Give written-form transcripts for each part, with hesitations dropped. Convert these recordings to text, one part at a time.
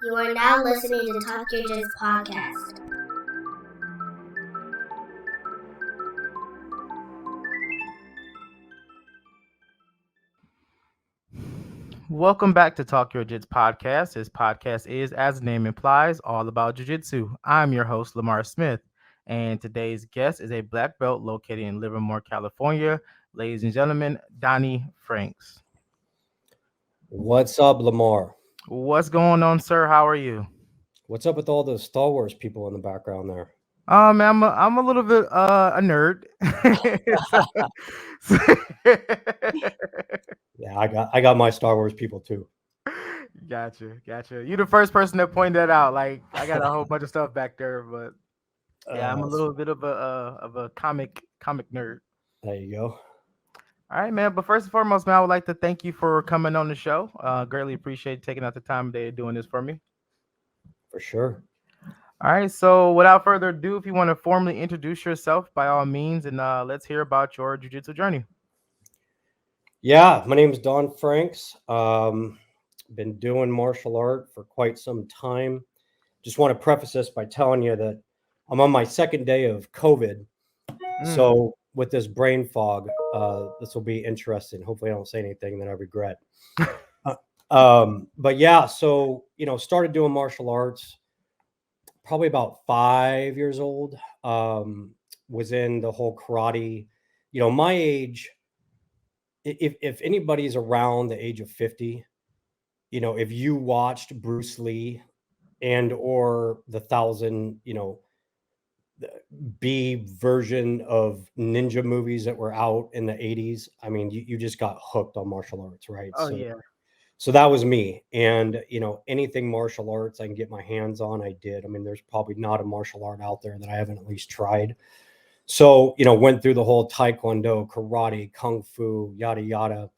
You are now listening to Talk Your Jits podcast. Welcome back to Talk Your Jits podcast. This podcast is, as the name implies, all about jiu-jitsu. I'm your host, Lamar Smith, and today's guest is a black belt located in Livermore, California. Ladies and gentlemen, Donny Franks. What's up, Lamar? What's going on, sir? How are you? What's up with all those Star Wars people in the background there? I'm a little bit a nerd. So- Yeah, I got my Star Wars people too. Gotcha. You're the first person to point that out. Like I got a whole bunch of stuff back there, but yeah, I'm a little bit of a comic nerd. There you go. All right, man. But first and foremost, man, I would like to thank you for coming on the show. Greatly appreciate taking out the time today doing this for me. For sure. All right. So without further ado, if you want to formally introduce yourself, by all means, and let's hear about your jiu-jitsu journey. Yeah, my name is Donny Franks. Been doing martial art for quite some time. Just want to preface this by telling you that I'm on my second day of COVID. So with this brain fog, this will be interesting. Hopefully, I don't say anything that I regret. But yeah, so started doing martial arts probably about 5 years old. Was in the whole karate. My age. If anybody's around the age of 50, if you watched Bruce Lee and or the thousand, B version of ninja movies that were out in the 80s, I mean, you just got hooked on martial arts, right? Oh yeah. So that was me. And, anything martial arts I can get my hands on, I did. I mean, there's probably not a martial art out there that I haven't at least tried. So, went through the whole taekwondo, karate, kung fu, yada, yada,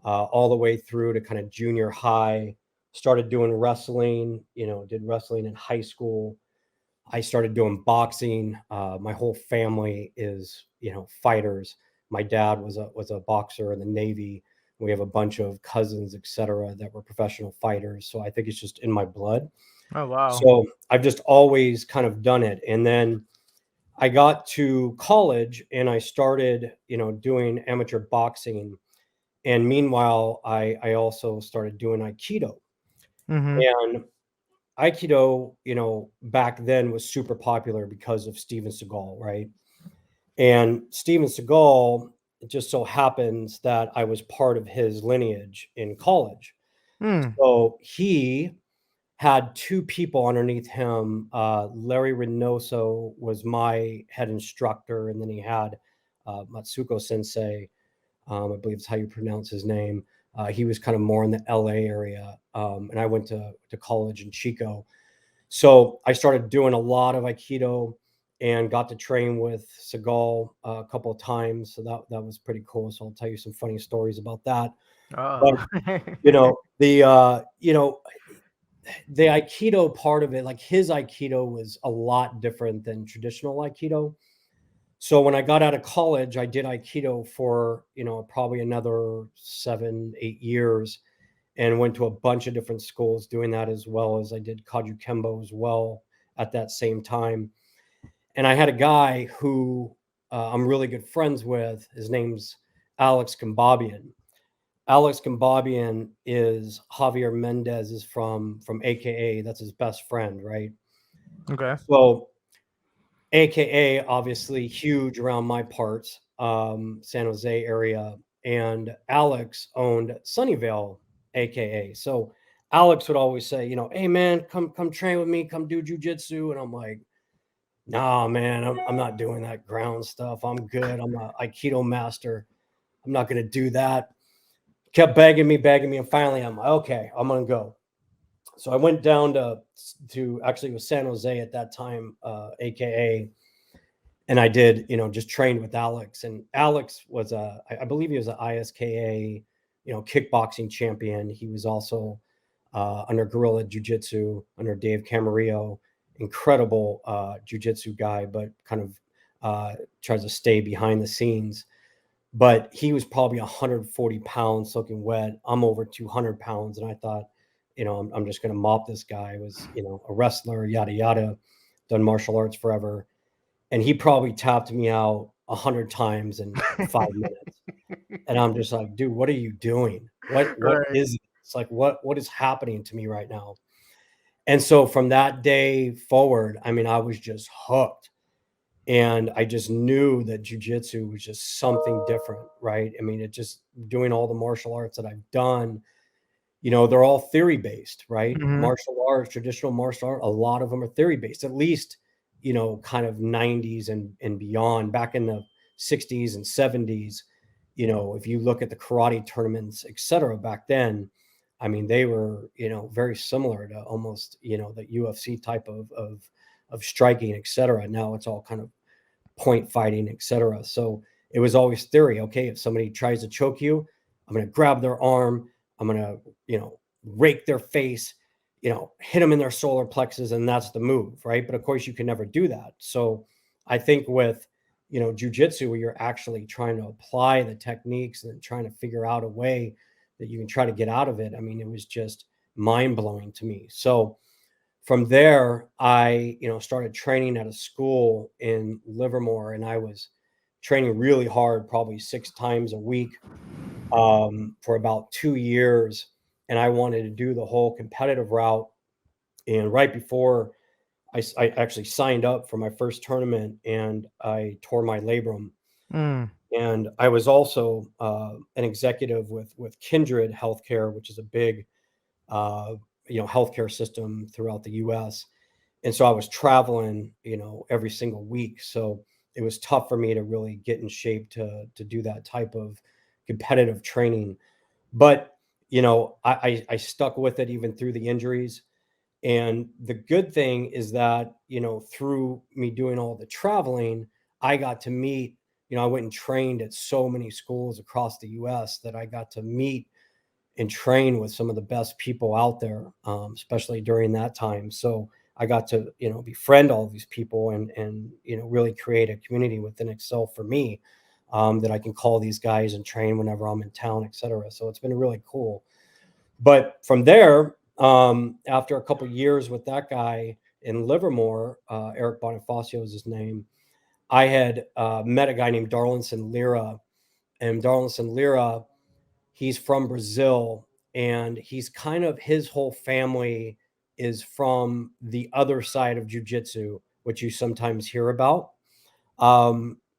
all the way through to kind of junior high. Started doing wrestling, did wrestling in high school. I started doing boxing. My whole family is, fighters. My dad was a boxer in the Navy. We have a bunch of cousins, etc., that were professional fighters. So I think it's just in my blood. Oh wow. So I've just always kind of done it. And then I got to college and I started, doing amateur boxing. And meanwhile, I also started doing Aikido. Mm-hmm. And Aikido, back then was super popular because of Steven Seagal, right? And Steven Seagal, it just so happens that I was part of his lineage in college. So he had two people underneath him. Larry Reynoso was my head instructor, and then he had Matsuko Sensei. I believe it's how you pronounce his name. He was kind of more in the LA area, and I went to college in Chico. So I started doing a lot of Aikido and got to train with Seagal a couple of times. So that was pretty cool. So I'll tell you some funny stories about that. But the Aikido part of it, like his Aikido was a lot different than traditional Aikido. So when I got out of college, I did Aikido for, probably another 7-8 years and went to a bunch of different schools doing that, as well as I did Kaju Kembo as well at that same time. And I had a guy who I'm really good friends with. His name's Alex Kambabian. Alex Kambabian is Javier Mendez's from AKA. That's his best friend, right? Okay. So AKA obviously huge around my parts, San Jose area, and Alex owned Sunnyvale, AKA. So Alex would always say, hey man, come train with me, come do jujitsu, and I'm like, nah, man, I'm not doing that ground stuff. I'm good. I'm an Aikido master. I'm not gonna do that. Kept begging me, and finally I'm like, okay, I'm gonna go. So I went down to actually it was San Jose at that time, AKA. And I did, just trained with Alex. And Alex was I believe he was an ISKA, kickboxing champion. He was also under Guerrilla Jiu-Jitsu, under Dave Camarillo, incredible jiu-jitsu guy, but kind of tries to stay behind the scenes. But he was probably 140 pounds soaking wet. I'm over 200 pounds. And I thought, I'm just going to mop this guy. I was, a wrestler, yada, yada, done martial arts forever. And he probably tapped me out 100 times in 5 minutes. And I'm just like, dude, what are you doing? What Right. is it? It's like, what is happening to me right now? And so from that day forward, I mean, I was just hooked. And I just knew that jujitsu was just something different, right? I mean, it just doing all the martial arts that I've done, they're all theory based, right? Mhm. Martial arts, traditional martial art, a lot of them are theory based, at least, kind of 90s and beyond. Back in the 60s and 70s, if you look at the karate tournaments, et cetera, back then, I mean, they were, very similar to almost, the UFC type of striking, et cetera. Now it's all kind of point fighting, et cetera. So it was always theory. Okay, if somebody tries to choke you, I'm going to grab their arm. I'm going to, rake their face, hit them in their solar plexus, and that's the move, right? But of course, you can never do that. So I think with, jujitsu, where you're actually trying to apply the techniques and trying to figure out a way that you can try to get out of it. I mean, it was just mind blowing to me. So from there, I, started training at a school in Livermore, and I was training really hard, probably 6 times a week, for about 2 years. And I wanted to do the whole competitive route. And right before I actually signed up for my first tournament, and I tore my labrum. Mm. And I was also an executive with Kindred Healthcare, which is a big, healthcare system throughout the U.S. And so I was traveling, every single week. So it was tough for me to really get in shape to do that type of competitive training. But, I stuck with it even through the injuries. And the good thing is that, through me doing all the traveling, I got to meet, I went and trained at so many schools across the US that I got to meet and train with some of the best people out there, especially during that time. So I got to, befriend all of these people and really create a community within itself for me, that I can call these guys and train whenever I'm in town, et cetera. So it's been really cool. But from there, after a couple years with that guy in Livermore, Eric Bonifacio is his name, I had met a guy named Darlinson Lira. And Darlinson Lira, he's from Brazil, and he's kind of, his whole family is from the other side of jiu-jitsu, which you sometimes hear about,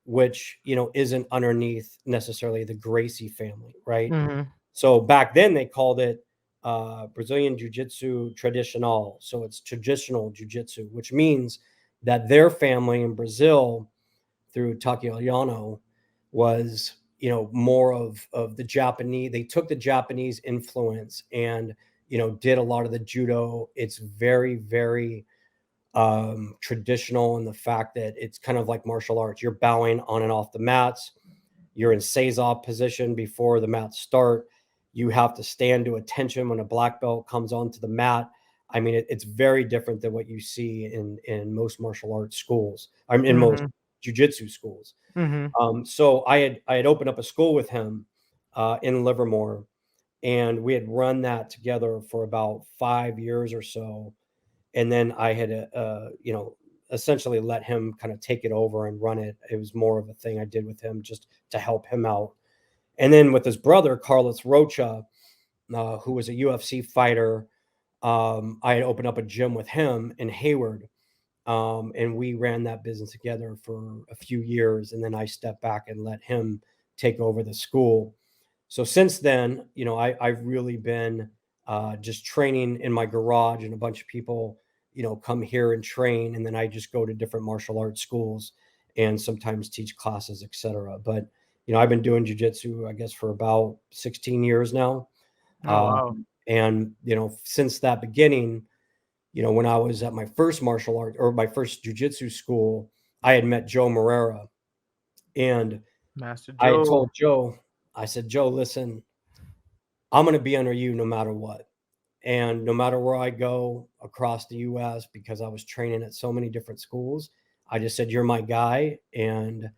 which, isn't underneath necessarily the Gracie family, right? Mhm. So back then they called it Brazilian Jiu-Jitsu Tradicional. So it's traditional jiu-jitsu, which means that their family in Brazil through Takiano was, more of the Japanese. They took the Japanese influence and, did a lot of the judo. It's very, very traditional in the fact that it's kind of like martial arts. You're bowing on and off the mats. You're in seiza position before the mats start. You have to stand to attention when a black belt comes onto the mat. I mean, it's very different than what you see in most martial arts schools. I'm in most Mhm. jiu-jitsu schools. Mhm. So I had opened up a school with him in Livermore, and we had run that together for about 5 years or so. And then I had, essentially let him kind of take it over and run it. It was more of a thing I did with him just to help him out. And then with his brother, Carlos Rocha, who was a UFC fighter, I had opened up a gym with him in Hayward. And we ran that business together for a few years. And then I stepped back and let him take over the school. So since then, I've really been just training in my garage, and a bunch of people, come here and train. And then I just go to different martial arts schools and sometimes teach classes, etc. But, I've been doing jujitsu, I guess, for about 16 years now. Oh wow. And, since that beginning, when I was at my first martial art or my first jujitsu school, I had met Joe Morera. And Master I had Joe. told Joe, I said, Joe, listen, I'm going to be under you no matter what. And no matter where I go across the US, because I was training at so many different schools, I just said, you're my guy. And,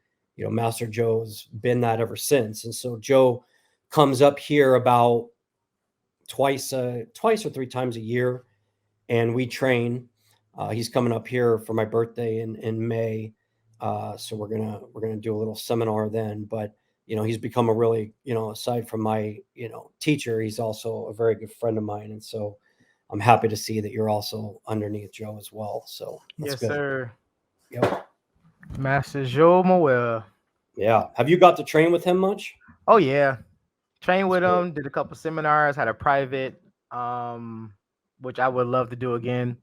Master Joe's been that ever since. And so Joe comes up here about twice or 3 times a year, and we train. He's coming up here for my birthday in May, so we're gonna do a little seminar then. But he's become a really, aside from my teacher, he's also a very good friend of mine, and so I'm happy to see that you're also underneath Joe as well. So that's Yes, good. sir. Yep. Master Joe Moel. Yeah. Have you got to train with him much? Oh yeah, trained with That's great. him. Did a couple seminars. Had a private, which I would love to do again.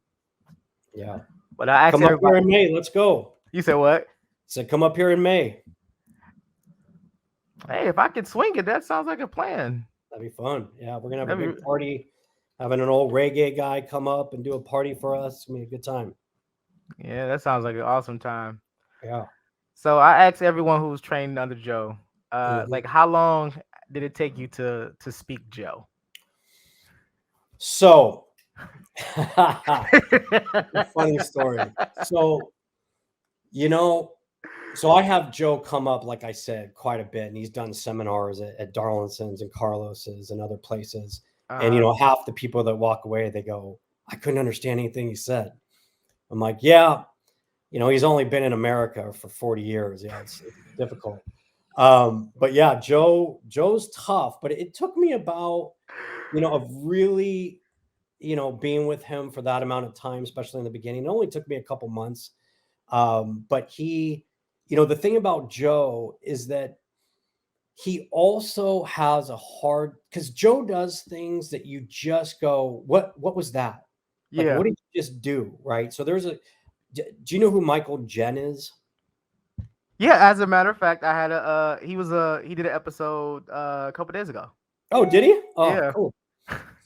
Yeah. But I asked Come up here everybody. in May. Let's go. You said what? Said come up here in May. Hey, if I could swing it, that sounds like a plan. That'd be fun. Yeah, we're gonna have a That'd big be- party. Having an old reggae guy come up and do a party for us. It's gonna be a good time. Yeah, that sounds like an awesome time. Yeah. So I asked everyone who's trained under Joe, Mhm. like how long did it take you to speak Joe? So, funny story. So, so I have Joe come up, like I said, quite a bit, and he's done seminars at Darlinson's and Carlos's and other places. And half the people that walk away, they go, "I couldn't understand anything he said." I'm like, "Yeah, he's only been in America for 40 years. Yeah, it's difficult." But yeah, Joe's tough. But it took me about, of really, being with him for that amount of time, especially in the beginning. It only took me a couple months. But he, the thing about Joe is that he also has a hard, because Joe does things that you just go, what was that? Like, Yeah. what did you just do? Right. So do you know who Michael Jen is? Yeah, as a matter of fact, I had he did an episode a couple days ago. Oh, did he? Oh, Yeah. cool.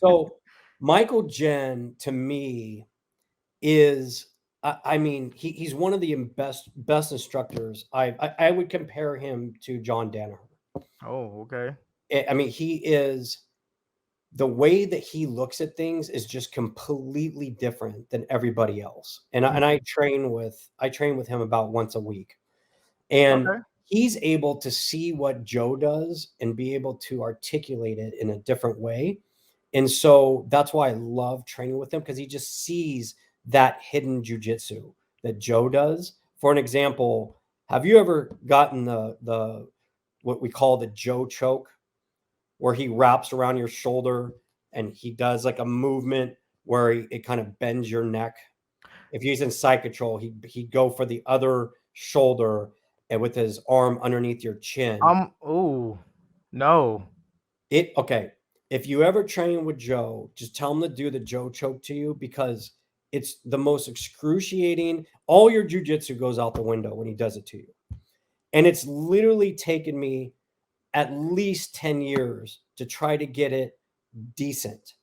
So Michael Jen to me is, I mean, he's one of the best instructors. I would compare him to John Danaher. Oh, okay. I mean, he is, the way that he looks at things is just completely different than everybody else. And I train with him about once a week. And Okay. he's able to see what Joe does and be able to articulate it in a different way. And so that's why I love training with him, because he just sees that hidden jujitsu that Joe does. For an example, have you ever gotten the what we call the Joe choke, where he wraps around your shoulder and he does like a movement where it kind of bends your neck? If he's in side control, he'd go for the other shoulder and with his arm underneath your chin. Oh, no. Okay. If you ever train with Joe, just tell him to do the Joe choke to you, because it's the most excruciating. All your jujitsu goes out the window when he does it to you. And it's literally taken me at least 10 years to try to get it decent.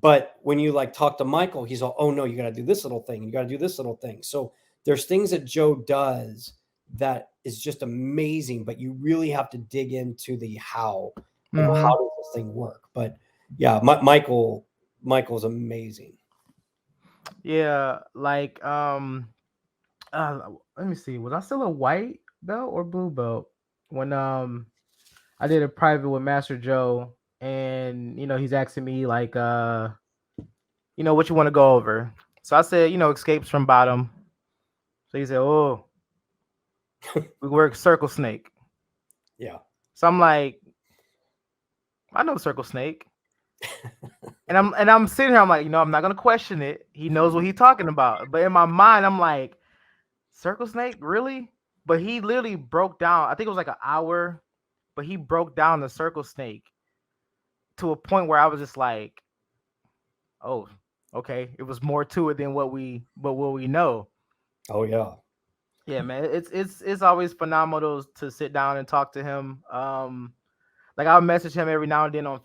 But when you like talk to Michael, he's all, "Oh no, you got to do this little thing. You got to do this little thing." So there's things that Joe does that is just amazing, but you really have to dig into the how. How does this thing work? But yeah, Michael's amazing. Yeah, like let me see. Was I still a white belt or blue belt when I did a private with Master Joe, and he's asking me like what you want to go over. So I said, escapes from bottom. So he said, "Oh, we work circle snake." Yeah. So I'm like, "I know circle snake." And I'm sitting here, I'm like, I'm not gonna question it. He knows what he's talking about. But in my mind, I'm like, circle snake, really? But he literally broke down, I think it was like an hour, but he broke down the circle snake to a point where I was just like, oh, okay. It was more to it than what we know. Oh yeah. Yeah, man. It's always phenomenal to sit down and talk to him. Like I'll message him every now and then on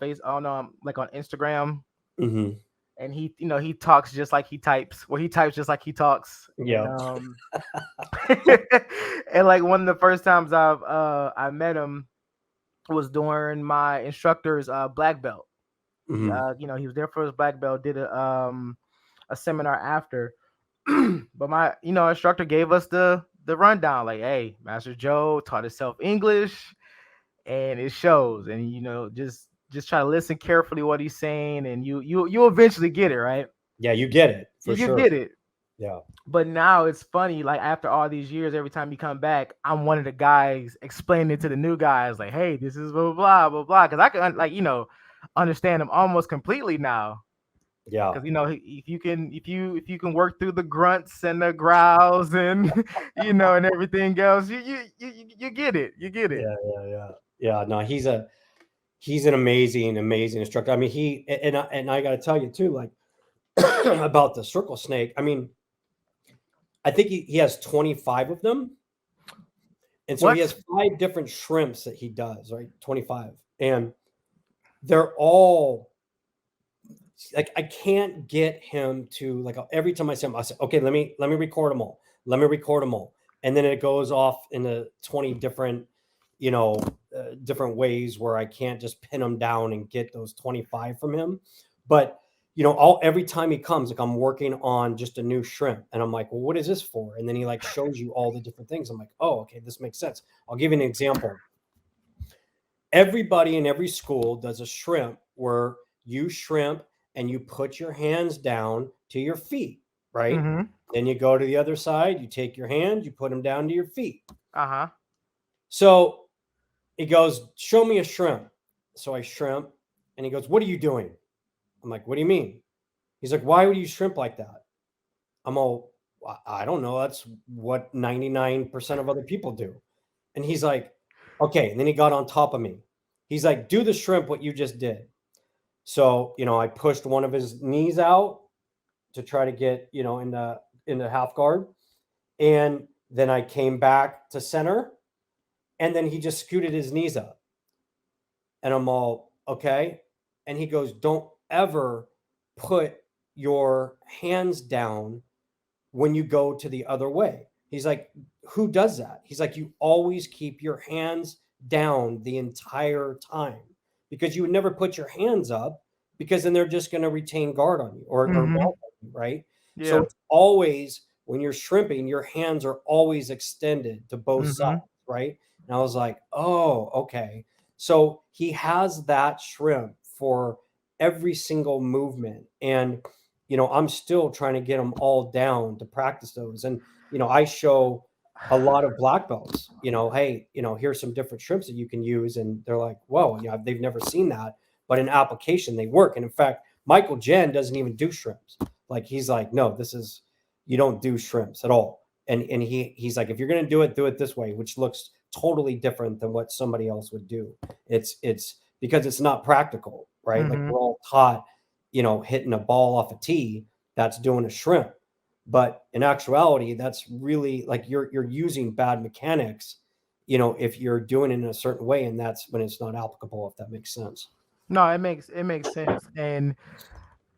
like on Instagram. Mm-hmm. And he talks just like he types, or he types just like he talks. Yeah. And, and like one of the first times I met him was during my instructor's black belt. Mm-hmm. He was there for his black belt, did a seminar after. But my instructor gave us the rundown, like, "Hey, Master Joe taught himself English and it shows." And just just try to listen carefully what he's saying, and you eventually get it, right? Yeah, you get it for You sure. get it. Yeah. But now it's funny, like after all these years, every time you come back, I'm one of the guys explaining it to the new guys, like, hey, this is blah blah blah blah, because I can understand them almost completely now. Yeah. Because if you can work through the grunts and the growls and and everything else, you get it. You get it. Yeah. No, he's an amazing instructor. I mean, I got to tell you too, like about the circle snake. I mean, I think he has 25 of them. And so What? he has 5 different shrimps that he does, right? 25. And they're all like, I can't get him to, like, every time I see him, I say, okay, let me record them all. Let me record them all. And then it goes off into 20 different, different ways where I can't just pin him down and get those 25 from him. But, every time he comes, like, I'm working on just a new shrimp and I'm like, well, what is this for? And then he like shows you all the different things. I'm like, oh, okay, this makes sense. I'll give you an example. Everybody in every school does a shrimp where you shrimp and you put your hands down to your feet, right? Mm-hmm. Then you go to the other side, you take your hands, you put them down to your feet. Uh-huh. So he goes, show me a shrimp. So I shrimp and he goes, what are you doing? I'm like, what do you mean? He's like, why would you shrimp like that? I'm all, I don't know. That's what 99% of other people do. And he's like, okay. And then he got on top of me. He's like, do the shrimp what you just did. So, I pushed one of his knees out to try to get, in the half guard. And then I came back to center and then he just scooted his knees up. And I'm all, okay. And he goes, don't ever put your hands down when you go to the other way. He's like, who does that? He's like, you always keep your hands down the entire time because you would never put your hands up because then they're just going to retain guard on you or Mhm. mount on you, right? Yeah. So it's always, when you're shrimping, your hands are always extended to both sides, right? And I was like, oh, okay. So he has that shrimp for every single movement. And, I'm still trying to get them all down to practice those. And, I show a lot of black belts, hey, here's some different shrimps that you can use. And they're like, whoa, they've never seen that. But in application, they work. And in fact, Michael Jen doesn't even do shrimps. Like, he's like, no, you don't do shrimps at all. And he's like, if you're going to do it this way, which looks totally different than what somebody else would do. It's because it's not practical, right? Like, we're all taught, hitting a ball off a tee, that's doing a shrimp. But in actuality, that's really like you're using bad mechanics, if you're doing it in a certain way, and that's when it's not applicable, if that makes sense. No, it makes sense. And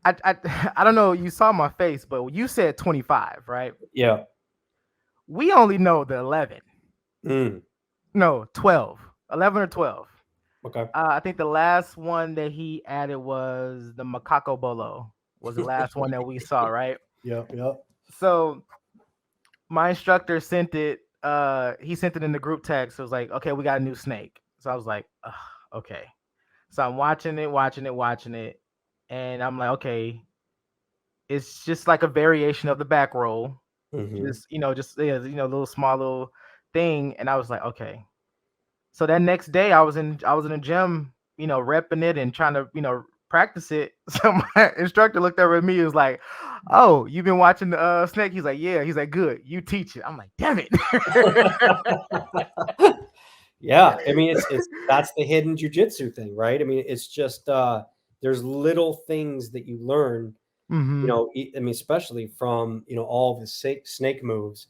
I don't know, you saw my face, but you said 25, right? Yeah. We only know the 11. Mm. No, 12. 11 or 12. Okay. I think the last one that he added was the Macaco Bolo was the last one that we saw, right? Yeah. So my instructor sent it. He sent it in the group text. So it was like, okay, we got a new snake. So I was like, okay. So I'm watching it, and I'm like, okay, it's just like a variation of the back roll, just little small little thing. And I was like, okay. So that next day, I was in the gym, repping it and trying to practice it. So my instructor looked over at me. He was like, "Oh, you've been watching the snake?" He's like, "Yeah." He's like, "Good, you teach it." I'm like, "Damn it." Yeah, I mean, it's that's the hidden jujitsu thing, right? I mean, it's just there's little things that you learn, I mean, especially from all of the snake moves.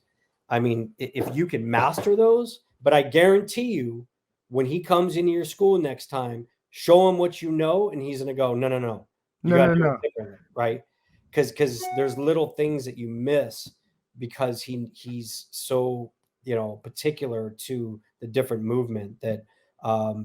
I mean, if you can master those, but I guarantee you, when he comes into your school next time, show him what you know, and he's gonna go, no, you got to do it differently, right? Because there's little things that you miss because he's so particular to the different movement that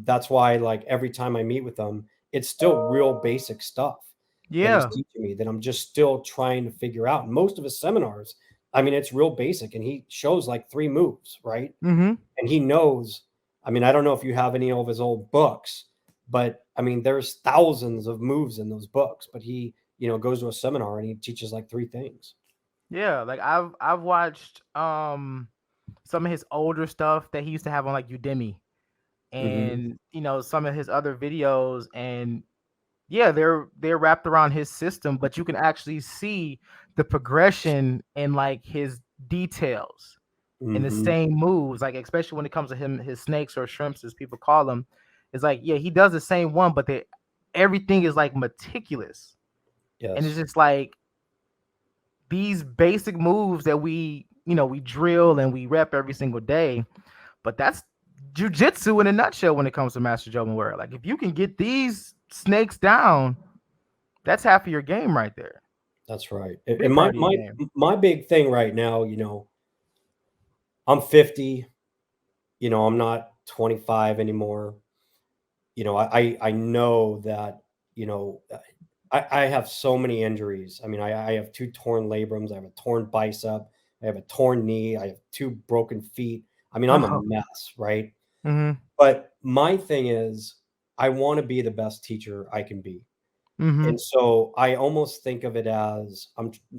that's why, like, every time I meet with him, it's still real basic stuff that Yeah. he's teaching me that I'm just still trying to figure out. And most of his seminars, I mean, it's real basic, and he shows like 3 moves, right? Mm-hmm. And he knows. I mean, I don't know if you have any of his old books, But I mean, there's thousands of moves in those books, but he, goes to a seminar and he teaches like 3 things. Yeah, like I've watched some of his older stuff that he used to have on like Udemy, Hmm. and some of his other videos, and yeah, they're wrapped around his system, but you can actually see the progression in like his details in the Hmm. same moves, like especially when it comes to his snakes or shrimps as people call them. It's like, yeah, he does the same one, but everything is like meticulous. And it's Yes, just like these basic moves that we drill and we rep every single day, but that's jujitsu in a nutshell when it comes to Master Joe Moore. Like if you can get these snakes down, that's half of your game right there. that's right. And Big my part of your my game. my big thing right now, I'm 50. I'm not 25 anymore. I know that, you know, I have so many injuries. I mean, I have 2 torn labrums, I have a torn bicep, I have a torn knee, I have 2 broken feet. I mean, I'm a Oh. mess, right? Mhm. But my thing is, I wanna be the best teacher I can be. Mhm. And so I almost think of it as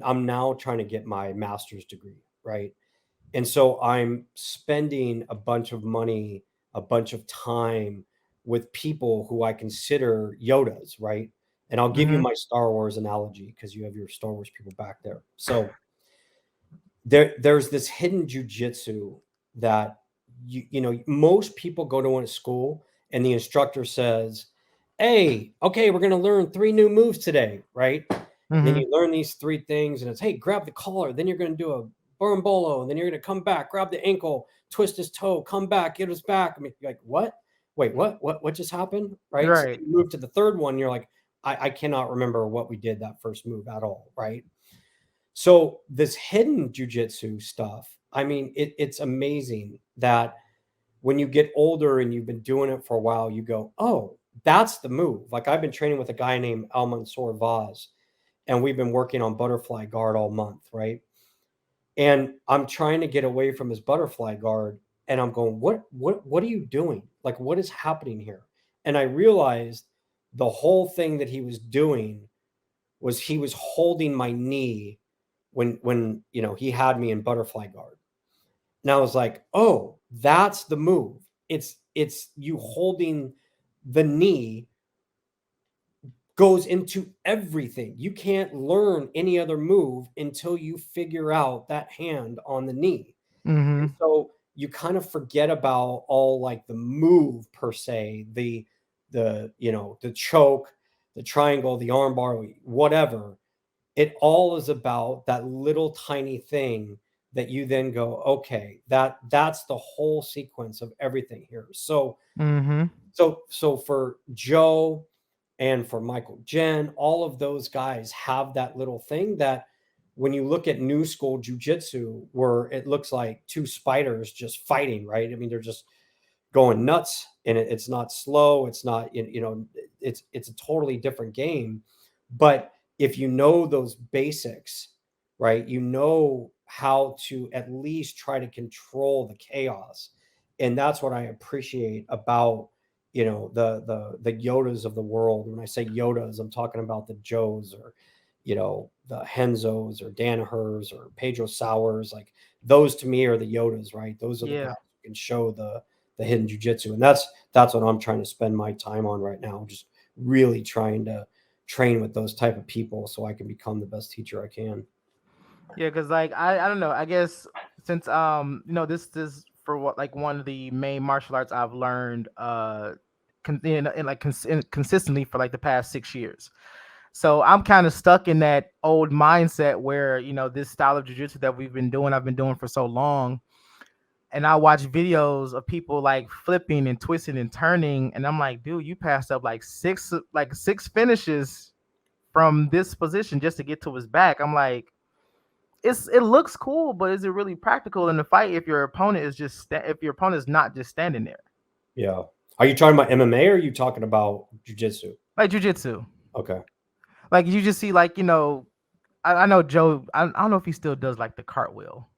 I'm now trying to get my master's degree, right? And so I'm spending a bunch of money, a bunch of time with people who I consider Yodas, right? And I'll give you Mhm. my Star Wars analogy because you have your Star Wars people back there. So there's this hidden jujitsu that most people go to a school and the instructor says, "Hey, okay, we're going to learn 3 new moves today," right? And then Mhm. you learn these 3 things and it's, "Hey, grab the collar, then you're going to do a berimbolo, and then you're going to come back, grab the ankle, twist his toe, come back, get his back." I mean, you're like, "What? Wait, what just happened?" Right? So Right. then you move to the third one, you're like, I cannot remember what we did that first move at all, right? So this hidden jujitsu stuff, I mean, it's amazing that when you get older and you've been doing it for a while, you go, "Oh, that's the move." Like I've been training with a guy named Al Mansour Vaz, and we've been working on butterfly guard all month, right? And I'm trying to get away from his butterfly guard, and I'm going, what are you doing? Like, what is happening here?" And I realized the whole thing that he was doing was he was holding my knee when he had me in butterfly guard. And I was like, "Oh, that's the move. It's you holding the knee goes into everything. You can't learn any other move until you figure out that hand on the knee." And Mhm. so you kind of forget about all like the move per se, the choke, the triangle, the armbar, whatever. It all is about that little tiny thing that you then go, "Okay, that's the whole sequence of everything here." Mhm. So for Joe and for Michael Jen, all of those guys have that little thing that when you look at new school jujitsu, where it looks like 2 spiders just fighting, right? I mean, they're just going nuts, and it's not slow. It's not, it's a totally different game. But if you know those basics, right, you know how to at least try to control the chaos. And that's what I appreciate about the Yodas of the world. When I say Yodas, I'm talking about the Joes, or the Henzos or Danahers or Pedro Sours. Like those to me are the Yodas, right? Those are the guys Yeah. who can show the hidden jujitsu. And that's what I'm trying to spend my time on right now. Just really trying to train with those type of people so I can become the best teacher I can. Yeah, because like I don't know. I guess since this for what like one of the main martial arts I've learned consistently for like the past 6 years. So I'm kind of stuck in that old mindset where this style of jujitsu that I've been doing for so long, and I watch videos of people like flipping and twisting and turning, and I'm like, dude, you passed up like six finishes from this position just to get to his back. I'm like, it looks cool, but is it really practical in the fight if your opponent is if your opponent is not just standing there? Yeah. Are you talking about MMA or are you talking about jujitsu? Like jujitsu, Okay. like you just see like I know Joe. I don't know if he still does like the cartwheel,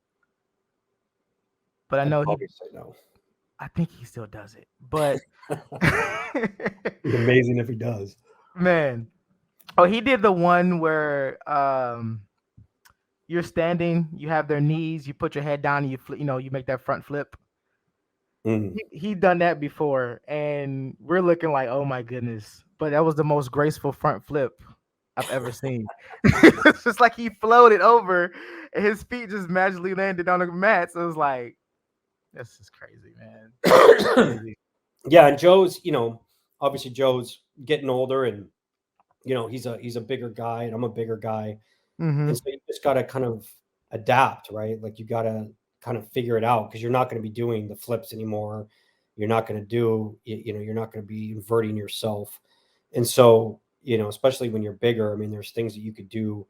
but I I'd know he probably say no. I think he still does it, but It'd be amazing if he does. man, oh, he did the one where you're standing, you have their knees, you put your head down, and you make that front flip. Mm. He done that before, and we're looking like, oh my goodness! But that was the most graceful front flip I've ever seen. It's just like he floated over, and his feet just magically landed on the mat. So it was like, this is crazy, man. Crazy. Yeah, and Joe's, obviously Joe's getting older, and he's a bigger guy, and I'm a bigger guy, Mm-hmm. and so you just got to kind of adapt, right? Like you got to kind of figure it out because you're not going to be doing the flips anymore. You're not going to do, you're not going to be inverting yourself, and so especially when you're bigger. I mean, there's things that you could do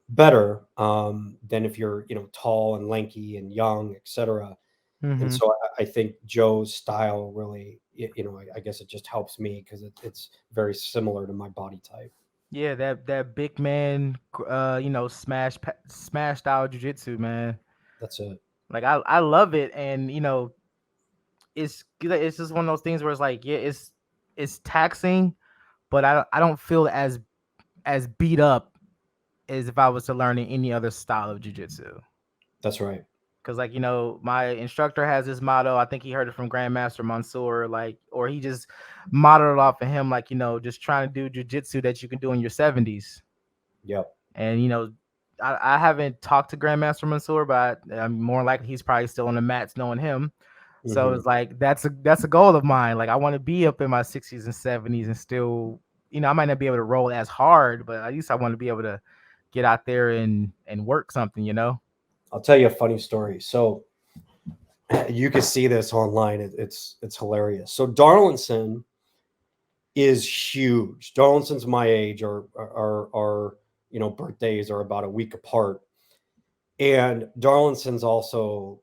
better than if you're tall and lanky and young, etc. And Mm-hmm. so I think Joe's style really, I guess it just helps me because it's very similar to my body type. Yeah, that big man, smash style jujitsu, man. That's it. Like I love it, and it's just one of those things where it's like, yeah, it's taxing, but I don't feel as beat up as if I was to learn in any other style of jujitsu. That's right. Because like my instructor has this motto. I think he heard it from Grandmaster Mansoor, like, or he just modeled it off of him, like just trying to do jujitsu that you can do in your 70s. Yep. And I haven't talked to Grandmaster Mansoor, but I'm more likely he's probably still on the mats, knowing him. So Mhm. it's like that's a goal of mine. Like I want to be up in my 60s and 70s and still, I might not be able to roll as hard, but at least I want to be able to get out there and work something. I'll tell you a funny story. So you can see this online. It's hilarious. So Darlinson is huge. Darlinson's my age. Our birthdays are about a week apart. And Darlinson's also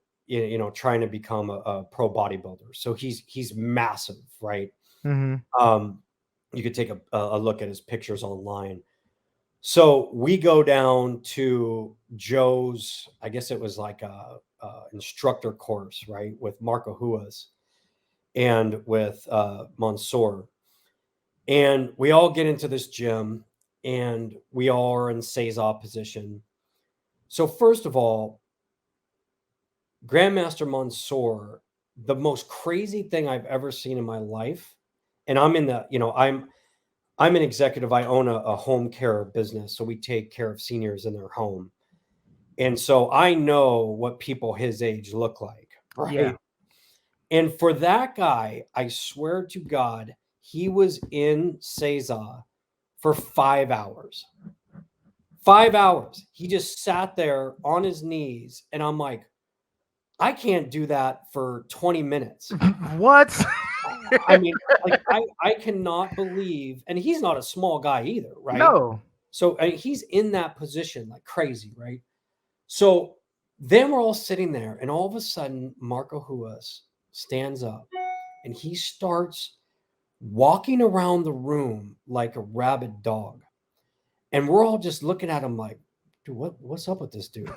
trying to become a pro bodybuilder. So he's massive, right? Mm-hmm. You could take a look at his pictures online. So we go down to Joe's, I guess it was like a instructor course, right, with Marco Huas and with Mansoor. And we all get into this gym, and we all are in Seiza position. So first of all, Grandmaster Mansoor, the most crazy thing I've ever seen in my life, and I'm in the, I'm an executive. I own a home care business, so we take care of seniors in their home. And so I know what people his age look like, Yeah. right? And for that guy, I swear to God, he was in Seiza for 5 hours. 5 hours. He just sat there on his knees, and I'm like, I can't do that for 20 minutes. What? I mean, like I cannot believe, and he's not a small guy either, right? No. So he's in that position like crazy, right? So then we're all sitting there, and all of a sudden, Marco Huas stands up, and he starts walking around the room like a rabid dog, and we're all just looking at him like, dude, what's up with this dude?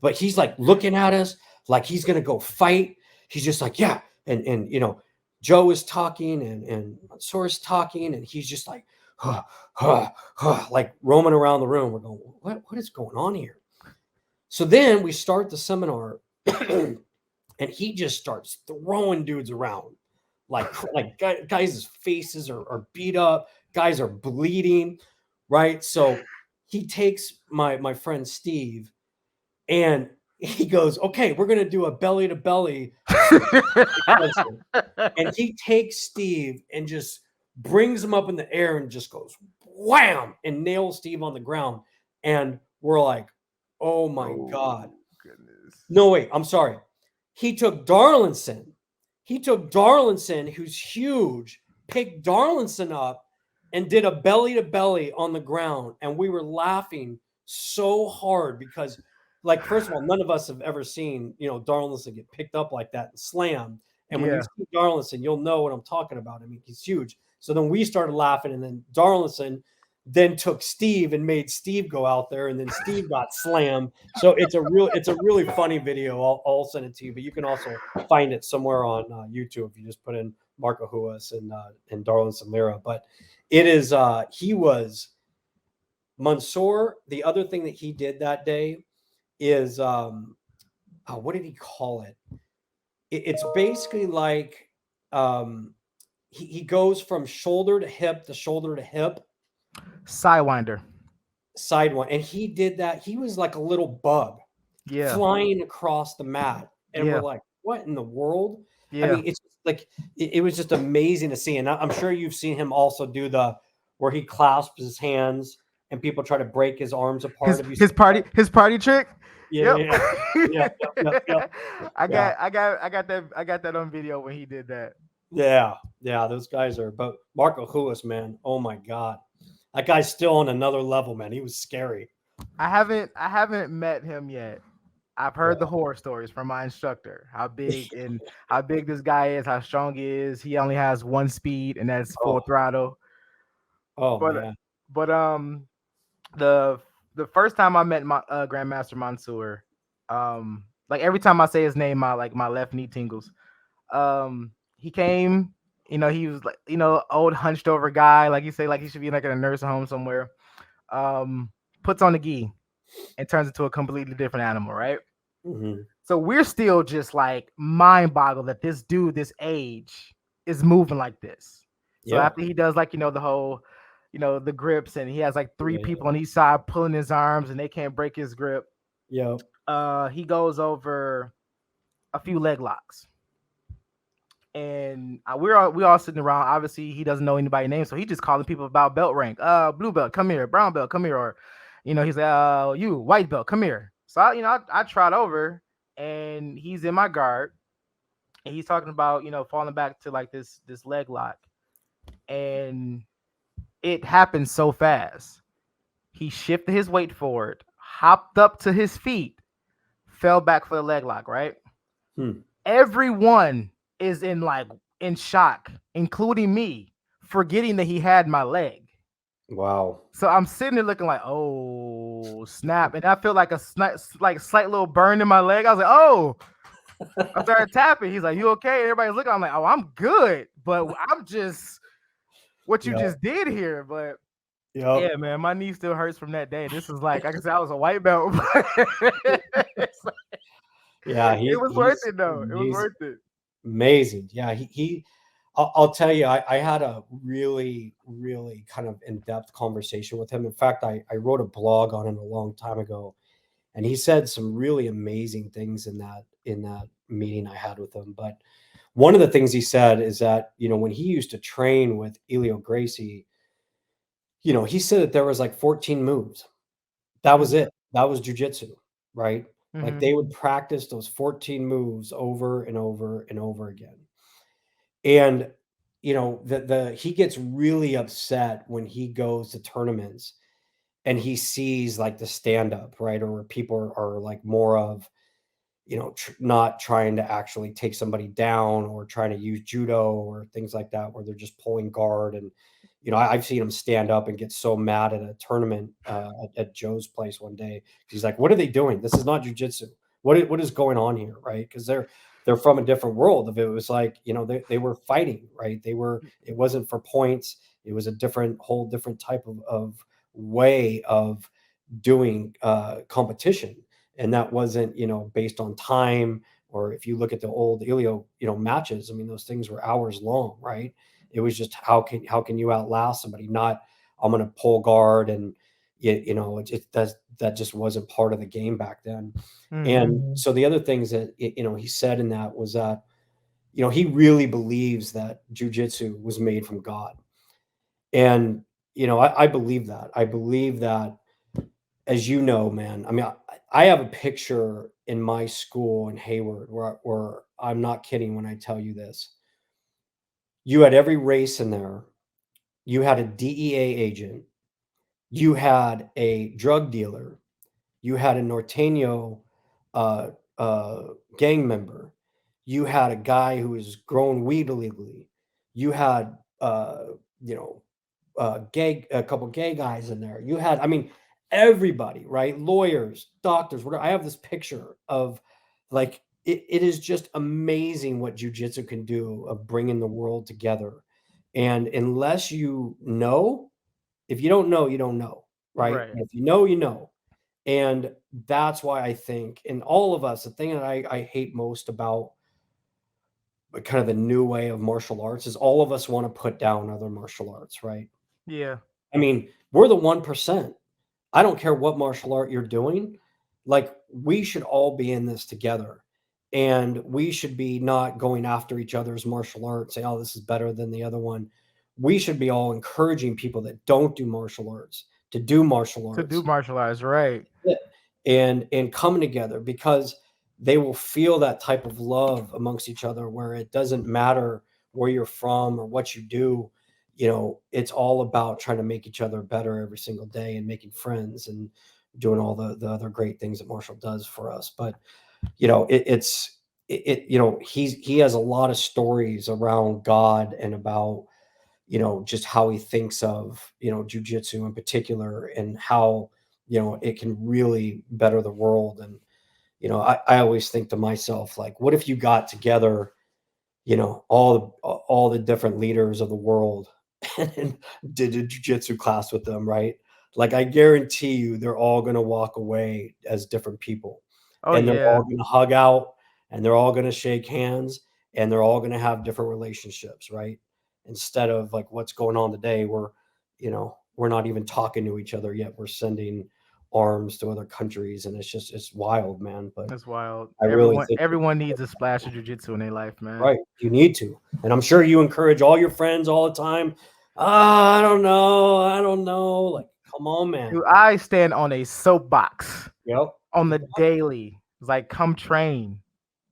But he's like looking at us like he's gonna go fight. He's just like, yeah, and Joe is talking and Mansoor's talking, and he's just like, like roaming around the room. We're going, what is going on here? So then we start the seminar, and he just starts throwing dudes around, like guys' faces are beat up, guys are bleeding, right? So he takes my friend Steve, and he goes, okay, we're gonna do a belly to belly, and he takes Steve and just brings him up in the air and just goes wham and nails Steve on the ground, and we're like, oh my God. Goodness. No, wait, I'm sorry. He took Darlinson. Who's huge, picked Darlinson up and did a belly to belly on the ground. And we were laughing so hard because, like, first of all, none of us have ever seen, Darlinson get picked up like that and slam. And when you Yeah. see Darlinson, you'll know what I'm talking about. I mean, he's huge. So then we started laughing, and then Darlinson then took Steve and made Steve go out there, and then Steve got slammed. So it's a really funny video. I'll send it to you, but you can also find it somewhere on YouTube if you just put in Marco Huas and Darwin Samira. But it is he was Mansoor. The other thing that he did that day is what did he call it? It's basically like he goes from shoulder to hip to shoulder to hip. Sidewinder. Side one, and he did that. He was like a little bug flying across the mat, and we're like, what in the world? I mean, it's like it was just amazing to see. And I'm sure you've seen him also do the where he clasps his hands and people try to break his arms apart. His party trick. Yeah. I got that on video when he did that. Yeah, those guys are. But Marco Huas, man, oh my God, that guy's still on another level, man. He was scary. I haven't met him yet. I've heard the horror stories from my instructor. How big this guy is, how strong he is. He only has one speed, and that's full throttle. Oh man. But the first time I met my Grandmaster Mansoor, like every time I say his name, my left knee tingles. He came, he was like, old hunched over guy, like you say, like he should be like in a nursing home somewhere. Puts on the gi and turns into a completely different animal, right? Mm-hmm. So we're still just like mind boggled that this dude, this age, is moving like this. So after he does like, the whole, the grips, and he has like three people on each side pulling his arms and they can't break his grip. Yeah. He goes over a few leg locks. And we all sitting around. Obviously, he doesn't know anybody's name, so he just calling people about belt rank. Blue belt, come here. Brown belt, come here. Or, he's like, you white belt, come here. So I trot over, and he's in my guard, and he's talking about falling back to like this leg lock, and it happened so fast. He shifted his weight forward, hopped up to his feet, fell back for the leg lock. Right. Everyone is in shock, including me, forgetting that he had my leg. Wow. So I'm sitting there looking like, oh snap, and I feel like a slight little burn in my leg. I was like, oh. I started tapping. He's like, you okay? Everybody's looking. I'm like, oh, I'm good, but I'm just what you just did here. But yeah, man, my knee still hurts from that day. This is like I said, I was a white belt. It was worth it though. It was worth it. Amazing. Yeah, I'll tell you, I had a really, really kind of in-depth conversation with him. In fact, I wrote a blog on him a long time ago, and he said some really amazing things in that meeting I had with him. But one of the things he said is that, when he used to train with Elio Gracie, he said that there was like 14 moves. That was it. That was jiu-jitsu, right? Mm-hmm. Like they would practice those 14 moves over and over and over again. And, he gets really upset when he goes to tournaments and he sees like the stand-up, right? Or where people are like more of, not trying to actually take somebody down or trying to use judo or things like that, where they're just pulling guard. And, I've seen him stand up and get so mad at a tournament at Joe's place one day. He's like, what are they doing? This is not jiu-jitsu. What is going on here, right? Because they're from a different world. If it was like, they were fighting, right? It wasn't for points. It was a whole different type of way of doing competition. And that wasn't, based on time, or if you look at the old Elio, matches, I mean, those things were hours long, right? It was just, how can you outlast somebody? Not, I'm going to pull guard and, that just wasn't part of the game back then. Mm-hmm. And so the other things that, he said in that was that, he really believes that jiu-jitsu was made from God. And, I believe that. I believe that, as you know, man, I mean, I have a picture in my school in Hayward where I'm not kidding when I tell you this. You had every race in there. You had a DEA agent. You had a drug dealer. You had a Norteño gang member. You had a guy who was growing weed illegally. You had, a couple gay guys in there. You had, I mean, everybody, right? Lawyers, doctors, whatever. I have this picture of like, it is just amazing what jujitsu can do of bringing the world together. And unless you know, if you don't know, you don't know, right? Right. If you know, you know. And that's why I think, and all of us, the thing that I hate most about kind of the new way of martial arts is all of us want to put down other martial arts, right? Yeah. I mean, we're the 1%. I don't care what martial art you're doing. Like, we should all be in this together. And we should be not going after each other's martial arts, say, oh, this is better than the other one. We should be all encouraging people that don't do martial arts to do martial To do arts. martial arts, right? And coming together, because they will feel that type of love amongst each other, where it doesn't matter where you're from or what you do. It's all about trying to make each other better every single day and making friends and doing all the other great things that Marshall does for us. But he has a lot of stories around God and about just how he thinks of jujitsu in particular, and how it can really better the world. And I always think to myself, like, what if you got together all the different leaders of the world and did a jujitsu class with them, right? Like, I guarantee you they're all going to walk away as different people, Oh and they're yeah. all going to hug out, and they're all going to shake hands, and they're all going to have different relationships, right? Instead of like what's going on today, where we're not even talking to each other yet, we're sending arms to other countries, and it's wild, man. But That's wild. I really Everyone think everyone needs a splash of jujitsu in their life, man. right. You need to. And I'm sure you encourage all your friends all the time. I don't know. I don't know. Like, come on, man. Dude, I stand on a soapbox Yep. on the daily. It's like, come train.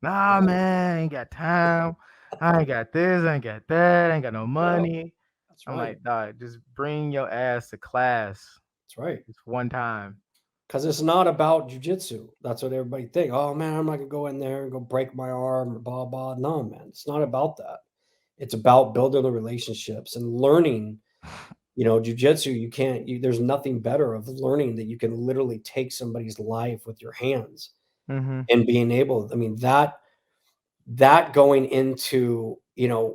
Nah, man, I ain't got time. I ain't got this, I ain't got that, I ain't got no Yeah, money. that's I'm right. like, dog, just bring your ass to class. That's right. Just one time. Because it's not about jujitsu. That's what everybody think. Oh man, I'm not gonna go in there and go break my arm or blah blah. No, man, it's not about that. It's about building the relationships and learning. Jujitsu. There's nothing better of learning that you can literally take somebody's life with your hands Mm-hmm. and being able. I mean, that going into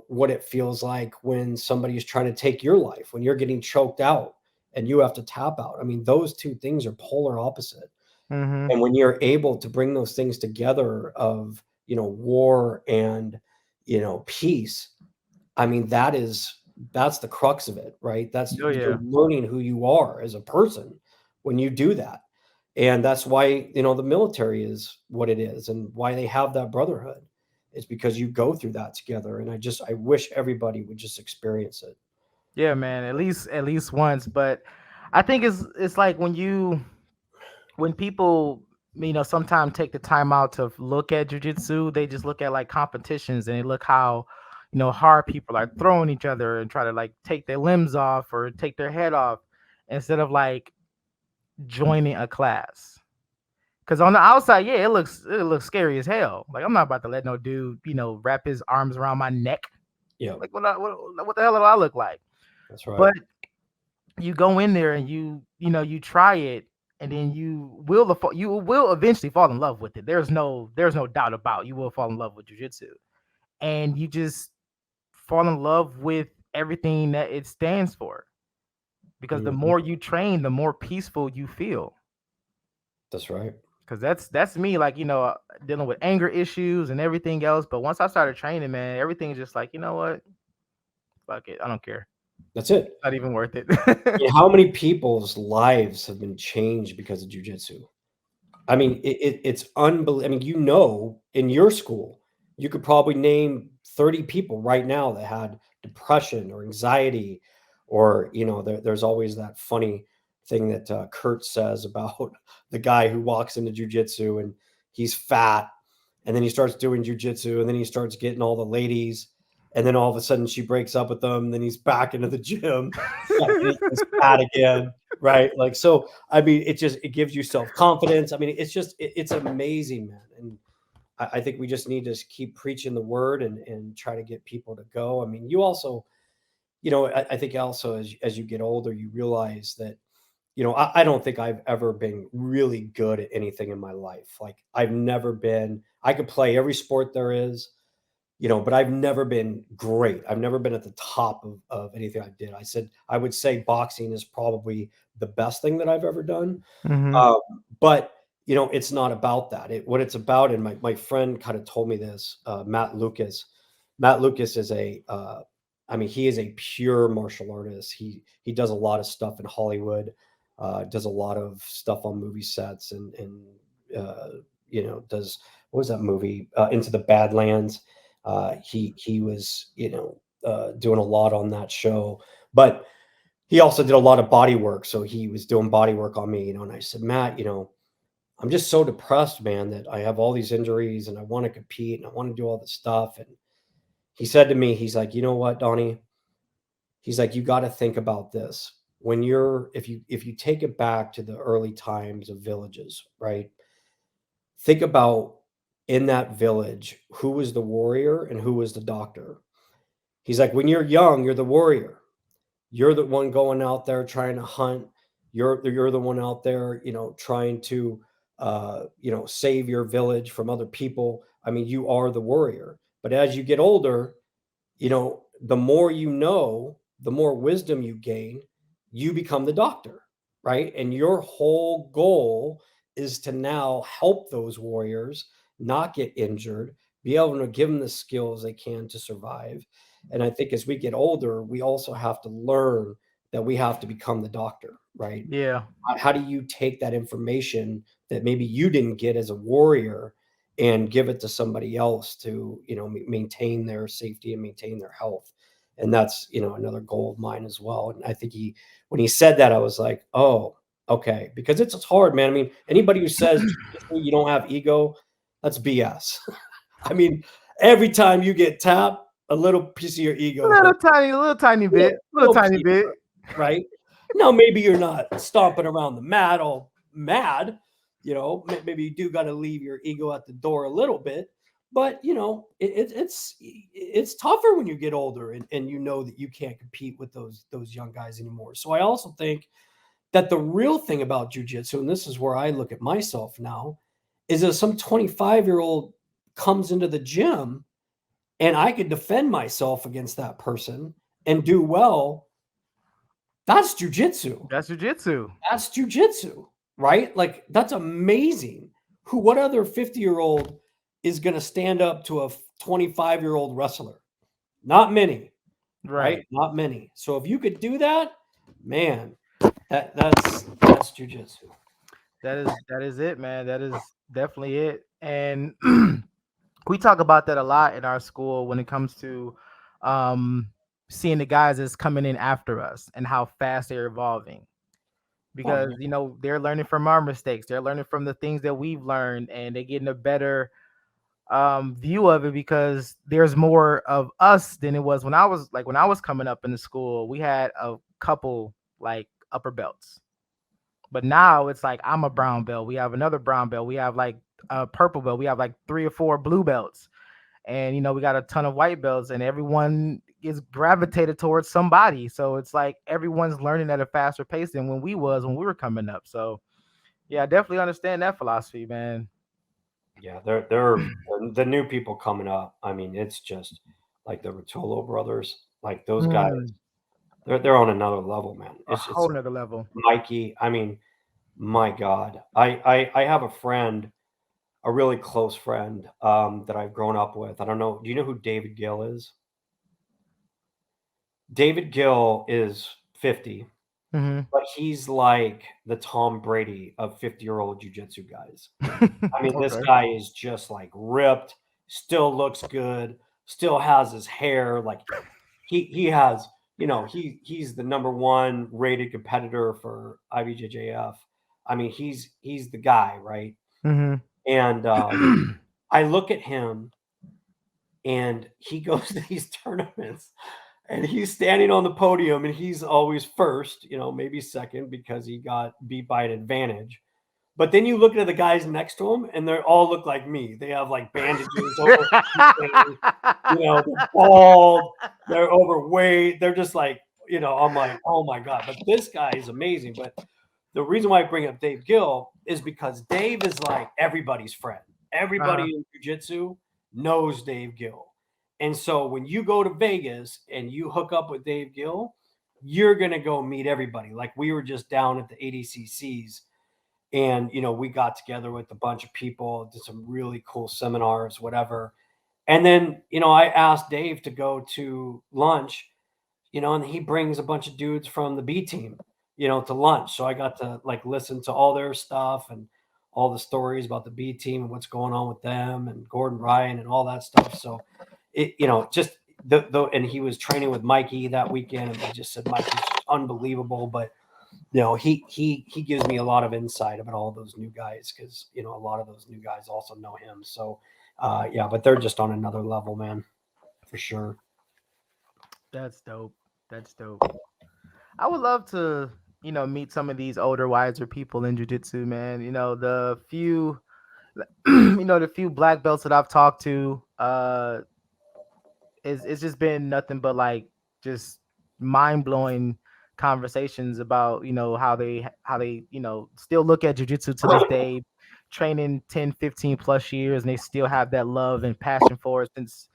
what it feels like when somebody is trying to take your life, when you're getting choked out and you have to tap out. I mean, those two things are polar opposite. Mm-hmm. And when you're able to bring those things together of war and peace, I mean, that's the crux of it, right? That's, Oh you're yeah. learning who you are as a person when you do that. And that's why the military is what it is, and why they have that brotherhood. It's because you go through that together. And I wish everybody would just experience it. Yeah, man. At least once. But I think it's like when people sometimes take the time out to look at jujitsu, they just look at like competitions and they look how hard people are throwing each other and try to like take their limbs off or take their head off instead of like joining a class. Because on the outside, yeah, it looks scary as hell. Like, I'm not about to let no dude wrap his arms around my neck. Yeah, Like, what the hell do I look like? that's right. But you go in there and you try it, and then you will eventually fall in love with it. There's no doubt about you will fall in love with jujitsu, and you just fall in love with everything that it stands for. Because the Mhm. more you train, the more peaceful you feel. That's right. Because that's me, like dealing with anger issues and everything else. But once I started training, man, everything's just like, you know what, fuck it, I don't care. That's it. Not even worth it. How many people's lives have been changed because of jujitsu? I mean, it's unbelievable. I mean, in your school, you could probably name 30 people right now that had depression or anxiety, or there's always that funny thing that Kurt says about the guy who walks into jujitsu and he's fat, and then he starts doing jujitsu, and then he starts getting all the ladies, and then all of a sudden she breaks up with them, then he's back into the gym, and he's fat again, right? Like, so I mean, it gives you self-confidence. I mean, it's amazing, man. And I think we just need to keep preaching the word and try to get people to go. I mean, you also, I think also as you get older, you realize that, I don't think I've ever been really good at anything in my life. Like I've never been, I could play every sport there is, but I've never been great. I've never been at the top of anything I did. I would say boxing is probably the best thing that I've ever done. Mm-hmm. Um, but it's not about that. What it's about, and my friend kind of told me this, Matt Lucas. Matt Lucas is he is a pure martial artist. He does a lot of stuff in Hollywood, does a lot of stuff on movie sets, and does, what was that movie? Into the Badlands. He was doing a lot on that show, but he also did a lot of body work. So he was doing body work on me, and I said, Matt, I'm just so depressed, man, that I have all these injuries and I want to compete and I want to do all this stuff. And he said to me, he's like, you know what, Donnie? He's like, you got to think about this. If you take it back to the early times of villages, right? Think about in that village, who was the warrior and who was the doctor. He's like, when you're young, you're the warrior. You're the one going out there trying to hunt. You're the one out there, trying to save your village from other people. I mean, you are the warrior. But as you get older, the more the more wisdom you gain, you become the doctor, right? And your whole goal is to now help those warriors not get injured, be able to give them the skills they can to survive. And I think as we get older, we also have to learn that we have to become the doctor, right? Yeah. How do you take that information that maybe you didn't get as a warrior and give it to somebody else to, maintain their safety and maintain their health? And that's, another goal of mine as well. And I think when he said that, I was like, oh, okay, because it's hard, man. I mean, anybody who says you don't have ego, that's BS. I mean, every time you get tapped, a little piece of your ego, little tiny bit, little tiny bit, right? Now, maybe you're not stomping around the mat all mad, maybe you do got to leave your ego at the door a little bit, but it's tougher when you get older and you know that you can't compete with those young guys anymore. So I also think that the real thing about jujitsu, and this is where I look at myself now, is that some 25-year-old comes into the gym and I could defend myself against that person and do well. That's jujitsu. That's jujitsu. That's jujitsu, right? Like that's amazing. What other 50-year-old is going to stand up to a 25-year-old wrestler? Not many, right? Not many. So if you could do that, man, that's jujitsu. That is it, man. That is definitely it. And we talk about that a lot in our school when it comes to seeing the guys that's coming in after us and how fast they're evolving. Because they're learning from our mistakes, they're learning from the things that we've learned, and they're getting a better view of it because there's more of us than it was when I was coming up in the school. We had a couple like upper belts, but now it's like I'm a brown belt, we have another brown belt, we have like a purple belt, we have like 3 or 4 blue belts, and we got a ton of white belts, and everyone is gravitated towards somebody. So it's like everyone's learning at a faster pace than when we were coming up. So yeah, I definitely understand that philosophy, man. Yeah, they're the new people coming up. I mean, it's just like the Rotolo brothers, like those guys. They're on another level, man. A whole nother level. Mikey. I mean, my God, I have a friend, a really close friend, that I've grown up with. I don't know. Do you know who David Gill is? David Gill is 50, but he's like the Tom Brady of 50-year-old jiu-jitsu guys. I mean, this guy is just like ripped, still looks good, still has his hair. Like he has, he's the number 1 rated competitor for IBJJF. I mean, he's the guy, right? And I look at him and he goes to these tournaments and he's standing on the podium and he's always first, maybe second because he got beat by an advantage. But then you look at the guys next to him, and they all look like me. They have like bandages over everything. They're bald, they're overweight, they're just like, I'm like, oh my God. But this guy is amazing. But the reason why I bring up Dave Gill is because Dave is like everybody's friend. Everybody in jiu-jitsu knows Dave Gill. And so when you go to Vegas and you hook up with Dave Gill, you're going to go meet everybody. Like we were just down at the ADCCs and, we got together with a bunch of people, did some really cool seminars, whatever. And then, I asked Dave to go to lunch, and he brings a bunch of dudes from the B team, to lunch. So I got to like listen to all their stuff and all the stories about the B team and what's going on with them and Gordon Ryan and all that stuff. So it, just and he was training with Mikey that weekend, and he just said Mikey's unbelievable. But he gives me a lot of insight about all those new guys because a lot of those new guys also know him. So but they're just on another level, man, for sure. That's dope. That's dope. I would love to, meet some of these older, wiser people in jujitsu, man. The few, the few black belts that I've talked to, it's just been nothing but like just mind blowing conversations about how they still look at jujitsu to this day, training 10, 15 plus years, and they still have that love and passion for it since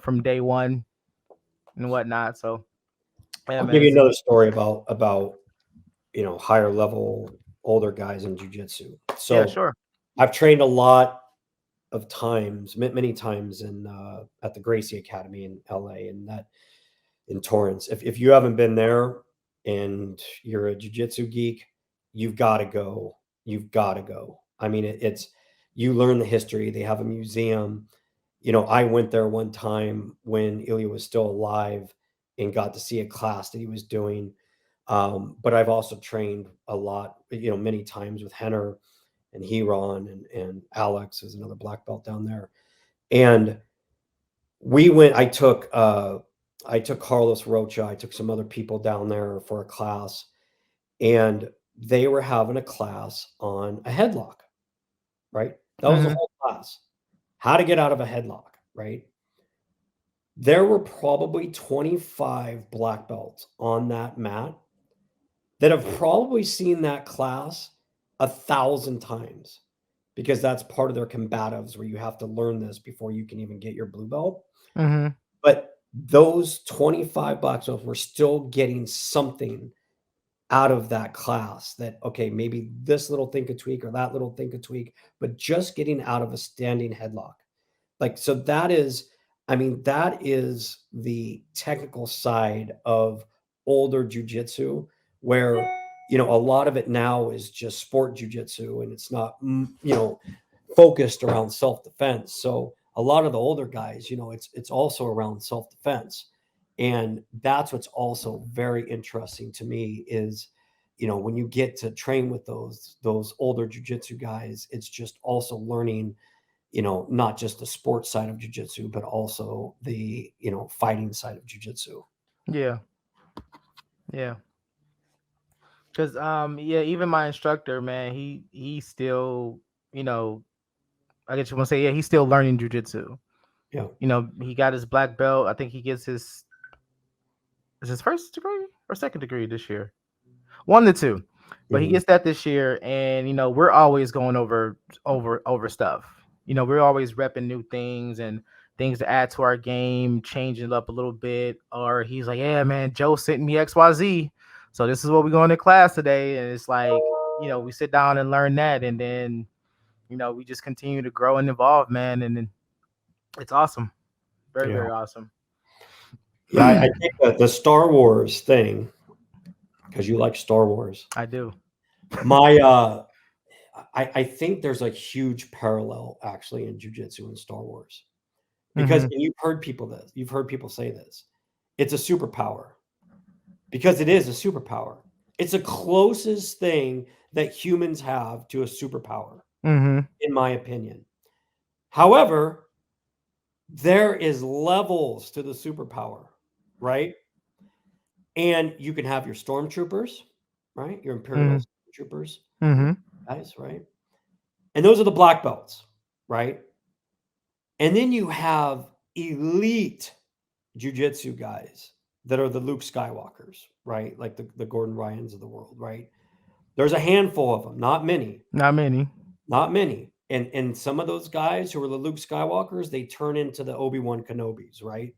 from day one and whatnot. So yeah, I'll man, give you this is another story about higher level older guys in jiu-jitsu. yeah, So sure. I've trained a lot of times, many times at the Gracie Academy in LA and that in Torrance. If you haven't been there and you're a jiu-jitsu geek, you've got to go. You've got to go. I mean, it's you learn the history. They have a museum. I went there one time when Ilya was still alive and got to see a class that he was doing. But I've also trained a lot, many times with Henner and Heron and Alex is another black belt down there. And we went, I took Carlos Rocha, I took some other people down there for a class, and they were having a class on a headlock, right? That was the Hmm. whole class. How to get out of a headlock, right? There were probably 25 black belts on that mat that have probably seen that class 1,000 times because that's part of their combatives where you have to learn this before you can even get your blue belt. Hmm. But those 25 black belts were still getting something out of that class that, okay, maybe this little thing could tweak or that little thing could tweak, but just getting out of a standing headlock. Like, so that is, I mean, that is the technical side of older jujitsu where, a lot of it now is just sport jujitsu and it's not, focused around self-defense. So a lot of the older guys, it's also around self-defense. And that's what's also very interesting to me is, when you get to train with those older jujitsu guys, it's just also learning, not just the sports side of jiu-jitsu, but also the, fighting side of jiu-jitsu. Yeah, yeah. Cause yeah, even my instructor, man, he still, you know, I guess you want to say, yeah, he's still learning jujitsu. Yeah. He got his black belt. I think he gets his first degree or second degree this year. One to two. But he Mhm. gets that this year, and we're always going over stuff. We're always repping new things and things to add to our game, changing it up a little bit. Or he's like, "Yeah, man, Joe sent me XYZ, so this is what we're going to class today." And it's like, we sit down and learn that, and then we just continue to grow and evolve, man. And then it's awesome, very Yeah. very awesome. Yeah. I think that the Star Wars thing, because you like Star Wars, I do. my, I think there's a huge parallel actually in jujitsu and Star Wars because, Hmm. and you've heard people say this, it's a superpower because it is a superpower. It's the closest thing that humans have to a superpower, Hmm. in my opinion. However, there is levels to the superpower, right? And you can have your stormtroopers, right? Your imperial Hmm. stormtroopers, Hmm. guys, right? And those are the black belts, right? And then you have elite jiu-jitsu guys that are the Luke Skywalkers, right? Like the Gordon Ryans of the world, right? There's a handful of them, not many. Not many. Not many. And some of those guys who are the Luke Skywalkers, they turn into the Obi-Wan Kenobis, right?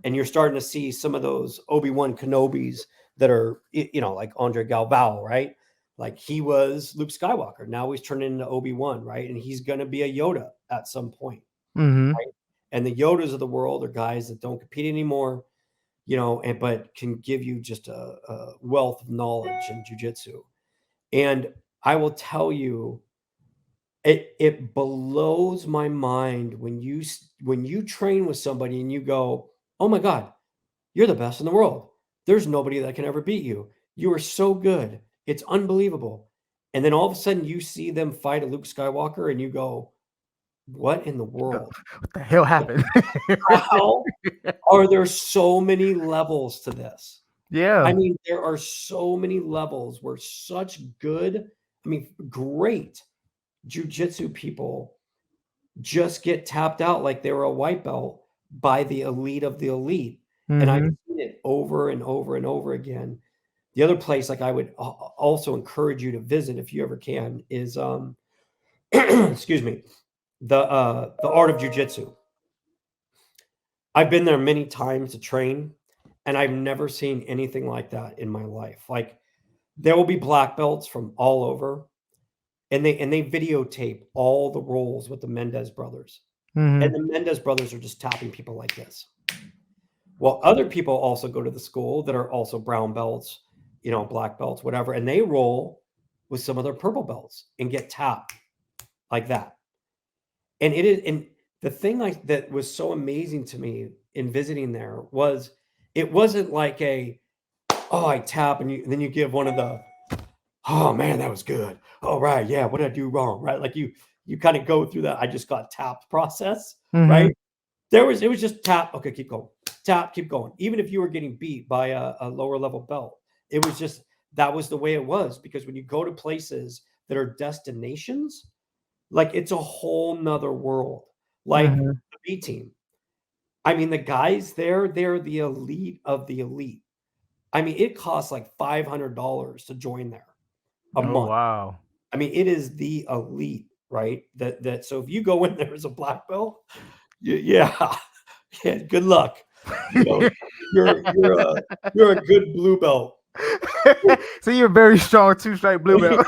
And you're starting to see some of those Obi-Wan Kenobis that are, like Andre Galvao, right? Like he was Luke Skywalker. Now he's turning into Obi-Wan, right? And he's going to be a Yoda at some point. Mm-hmm. Right? And the Yodas of the world are guys that don't compete anymore, but can give you just a wealth of knowledge in jiu-jitsu. And I will tell you, it blows my mind when you train with somebody and you go, oh my God, you're the best in the world. There's nobody that can ever beat you. You are so good. It's unbelievable. And then all of a sudden you see them fight a Luke Skywalker and you go, what in the world? What the hell happened? How are there so many levels to this? Yeah. I mean, there are so many levels where such great jiu-jitsu people just get tapped out like they were a white belt by the elite of the elite. And I've seen it over and over and over again. The other place, like I would also encourage you to visit if you ever can, is excuse me, the Art of Jiu-Jitsu. I've been there many times to train, and I've never seen anything like that in my life. Like there will be black belts from all over, and they videotape all the rolls with the Mendez brothers. Mm-hmm. And the Mendez brothers are just tapping people like this. Well, other people also go to the school that are also brown belts, black belts, whatever, and they roll with some of their purple belts and get tapped like that. And the thing that was so amazing to me in visiting there was it wasn't like I tap and then you give one of the, oh man, that was good. Oh right, yeah, what did I do wrong? Right, like you kind of go through that I just got tapped process, right? It was just tap, okay, keep going, tap, keep going. Even if you were getting beat by a lower level belt, it was just that was the way it was, because when you go to places that are destinations, like it's a whole nother world. Like the B team. I mean, the guys there, they're the elite of the elite. I mean, it costs like $500 to join there a month. Wow. I mean, it is the elite, right? That so if you go in there as a black belt, yeah, good luck. You're a good blue belt. So you're very strong two-stripe blue belt.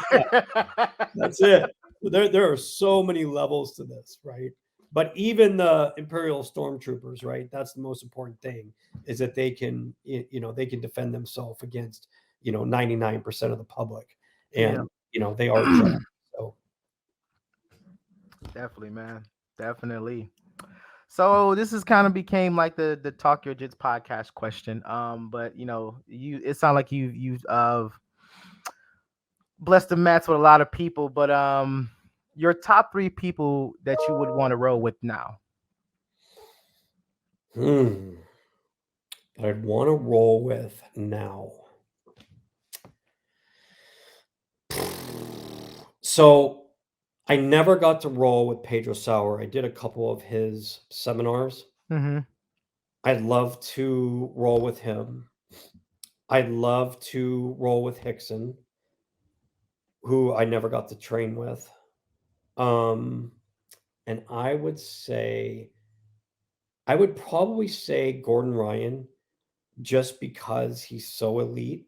That's it. There are so many levels to this, right? But even the Imperial Stormtroopers, right? That's the most important thing, is that they can, they can defend themselves against, 99% of the public, and they are judged. So definitely, man, definitely. So this is kind of became like the Talk Your Jits podcast question. But it sounds like you've blessed the mats with a lot of people, but your top 3 people that you would want to roll with now. that I'd want to roll with now. So I never got to roll with Pedro Sauer. I did a couple of his seminars. I'd love to roll with him. I'd love to roll with Hickson, who I never got to train with. And I would probably say Gordon Ryan, just because he's so elite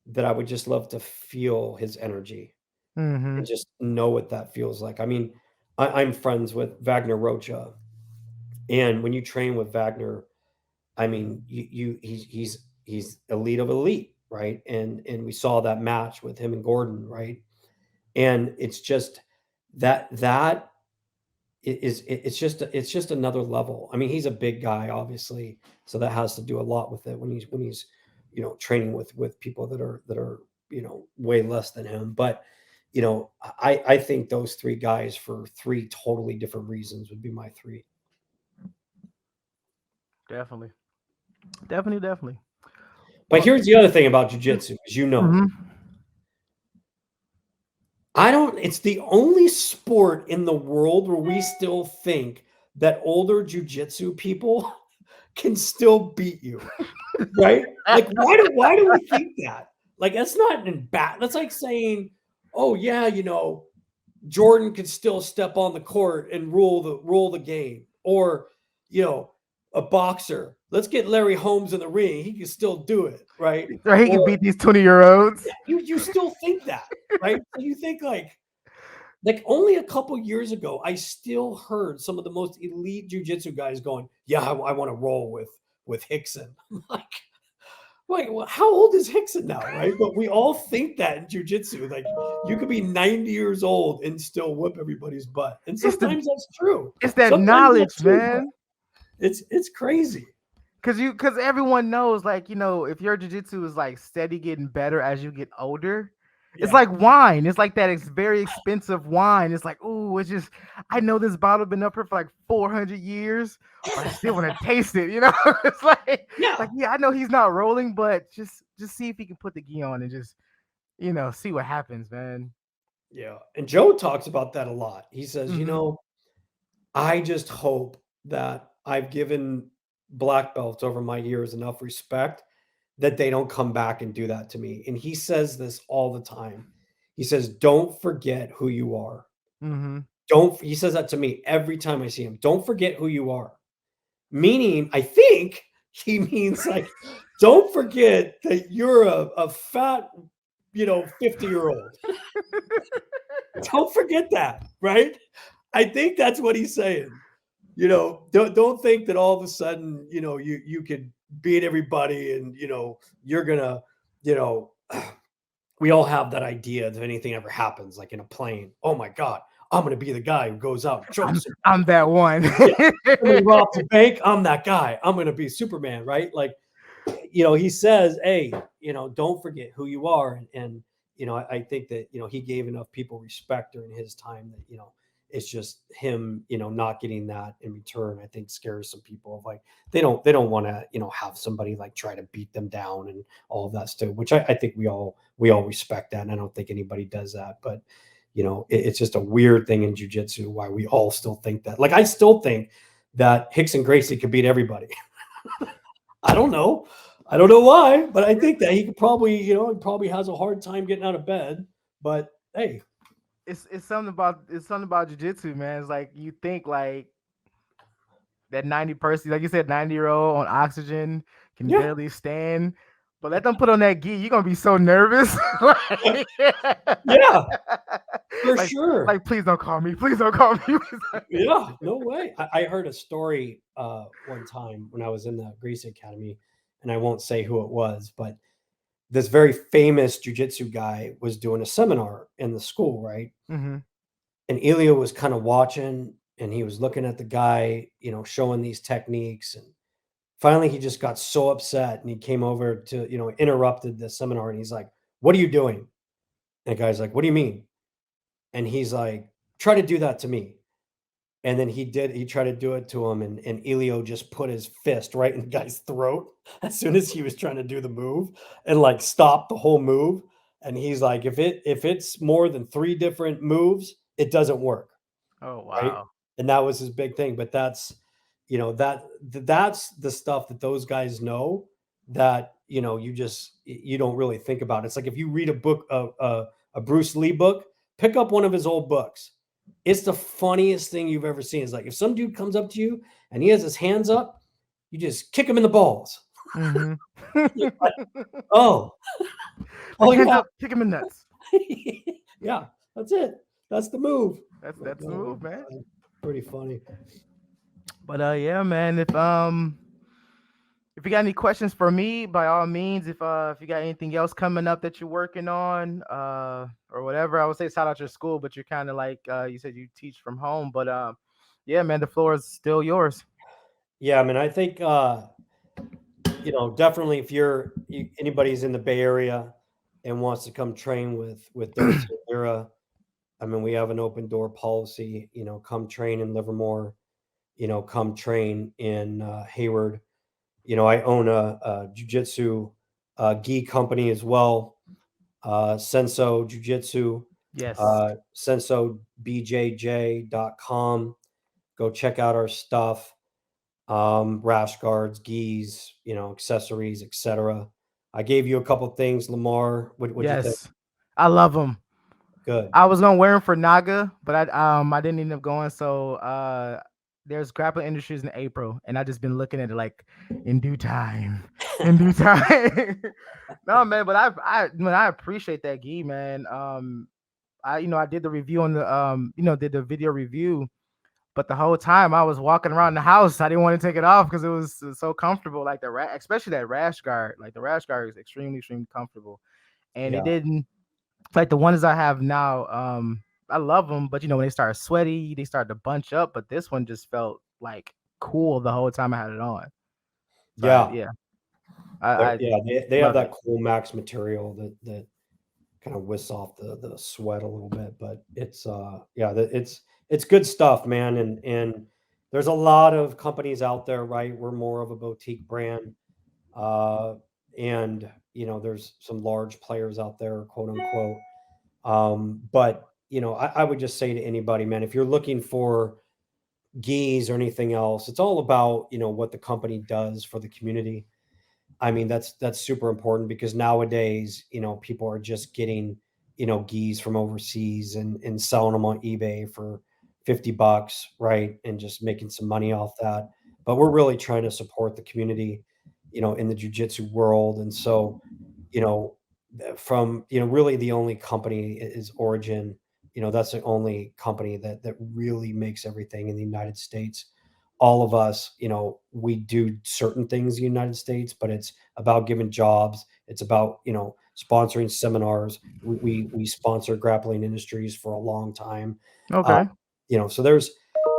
that I would just love to feel his energy and just know what that feels like. I mean, I'm friends with Wagner Rocha, and when you train with Wagner, I mean, he's elite of elite, right? And we saw that match with him and Gordon, right? And it's just that it's just another level. I mean, he's a big guy, obviously, so that has to do a lot with it when he's training with people that are way less than him. But I think those 3 guys, for 3 totally different reasons, would be my 3. Definitely. But here's the other thing about jiu-jitsu, as you know, It's the only sport in the world where we still think that older jujitsu people can still beat you, right? Like, why do we think that? Like, that's not in bad. That's like saying, oh yeah, Jordan could still step on the court and rule the game, or a boxer. Let's get Larry Holmes in the ring; he can still do it, right? Or he can Or beat these 20-year-olds. you still think that, right? So you think like only a couple years ago, I still heard some of the most elite jujitsu guys going, "Yeah, I want to roll with Hickson." I'm like, well, how old is Hickson now, right? But we all think that in jujitsu, like you could be 90 years old and still whip everybody's butt, and sometimes that's true. It's that Sometimes knowledge, that's true, man. it's crazy. Cause everyone knows, like, if your jiu-jitsu is like steady getting better as you get older, it's Yeah. like wine. It's like that very expensive wine. It's like, oh, it's just, I know this bottle been up here for like 400 years, but I still want to taste it. It's like, Yeah. yeah, I know he's not rolling, but just see if he can put the gi on and just, see what happens, man. Yeah. And Joe talks about that a lot. He says, Mhm. I just hope that I've given black belts over my years enough respect that they don't come back and do that to me. And he says this all the time. He says, don't forget who you are. Mhm. He says that to me every time I see him. Don't forget who you are. Meaning, I think he means like, don't forget that you're a fat, 50-year-old. Don't forget that, right? I think that's what he's saying. Don't think that all of a sudden, you could beat everybody and you're gonna, you know, we all have that idea that if anything ever happens, like in a plane, oh my God, I'm gonna be the guy who goes out and chokes somebody. I'm that one. Yeah. Somebody robs a bank, I'm that guy. I'm gonna be Superman, right? Like, he says, hey, don't forget who you are. And I think that, he gave enough people respect during his time that, it's just him, not getting that in return, I think scares some people of like, they don't want to, have somebody like try to beat them down and all of that stuff, which I think we all respect that. And I don't think anybody does that, but it's just a weird thing in jujitsu why we all still think that. Like, I still think that Hickson Gracie could beat everybody. I don't know. I don't know why, but I think that he could probably, he probably has a hard time getting out of bed. But hey, it's something about jiu-jitsu, man. It's like you think like that 90 person, like you said, 90-year-old on oxygen can yeah, barely stand. But let them put on that gi, you're gonna be so nervous. like, yeah, for like, sure. like, please don't call me. Please don't call me. Yeah, no way. I heard a story one time when I was in the Greece Academy, and I won't say who it was, but this very famous jujitsu guy was doing a seminar in the school, right? Hmm. And Ilya was kind of watching and he was looking at the guy, showing these techniques. And finally, he just got so upset and he came over to, interrupted the seminar and he's like, what are you doing? And the guy's like, what do you mean? And he's like, try to do that to me. And then he tried to do it to him. And Elio just put his fist right in the guy's throat as soon as he was trying to do the move and like stopped the whole move. And he's like, if it's more than 3 different moves, it doesn't work. Oh Right? wow. And that was his big thing, but that's, that's the stuff that those guys know that, you don't really think about. It's like if you read a book, a Bruce Lee book, pick up one of his old books. It's the funniest thing you've ever seen. It's like if some dude comes up to you and he has his hands up, you just kick him in the balls. Hmm. You're like, oh, Like, oh hands yeah. up, kick him in the nuts. Yeah, that's it. That's the move. That's But the move, man. pretty funny. But yeah, man. If you got any questions for me, by all means, if you got anything else coming up that you're working on, or whatever, I would say shout out your school, but you're kind of like you said you teach from home, but yeah, man, the floor is still yours. Yeah, I mean, I think definitely if anybody's in the Bay Area and wants to come train with Darcy and Lyra, I mean, we have an open door policy. Come train in Livermore. Come train in Hayward. I own a jujitsu gi company as well, Senso Jiu-Jitsu. Yes. SensoBJJ.com. Go check out our stuff. Rash guards, gis, accessories, etc. I gave you a couple things, Lamar. What'd you think? Yes. I love them. Good. I was gonna wear them for Naga, but I didn't end up going. So there's Grappling Industries in April, and I just been looking at it like in due time, in due time. No man, but I appreciate that gi, man. I did the review on the did the video review, but the whole time I was walking around the house, I didn't want to take it off because it was so comfortable. Like especially that rash guard, like the rash guard is extremely extremely comfortable, and it Yeah. didn't like the ones I have now. I love them, but when they start sweaty, they start to bunch up. But this one just felt like cool the whole time I had it on. So Yeah. I Yeah. They have love that it. cool max material that kind of whisks off the sweat a little bit, but it's good stuff, man. And there's a lot of companies out there, right? We're more of a boutique brand. Uh, and there's some large players out there, quote unquote. But I would just say to anybody, man, if you're looking for gis or anything else, it's all about what the company does for the community. I mean, that's super important because nowadays, people are just getting, gis from overseas and selling them on eBay for $50, right? And just making some money off that. But we're really trying to support the community, in the jujitsu world. And so, you know, from, really the only company is Origin. That's the only company that really makes everything in the United States. All of us, we do certain things in the United States, but it's about giving jobs. It's about, sponsoring seminars. We sponsor Grappling Industries for a long time. Uh, Okay. so there's,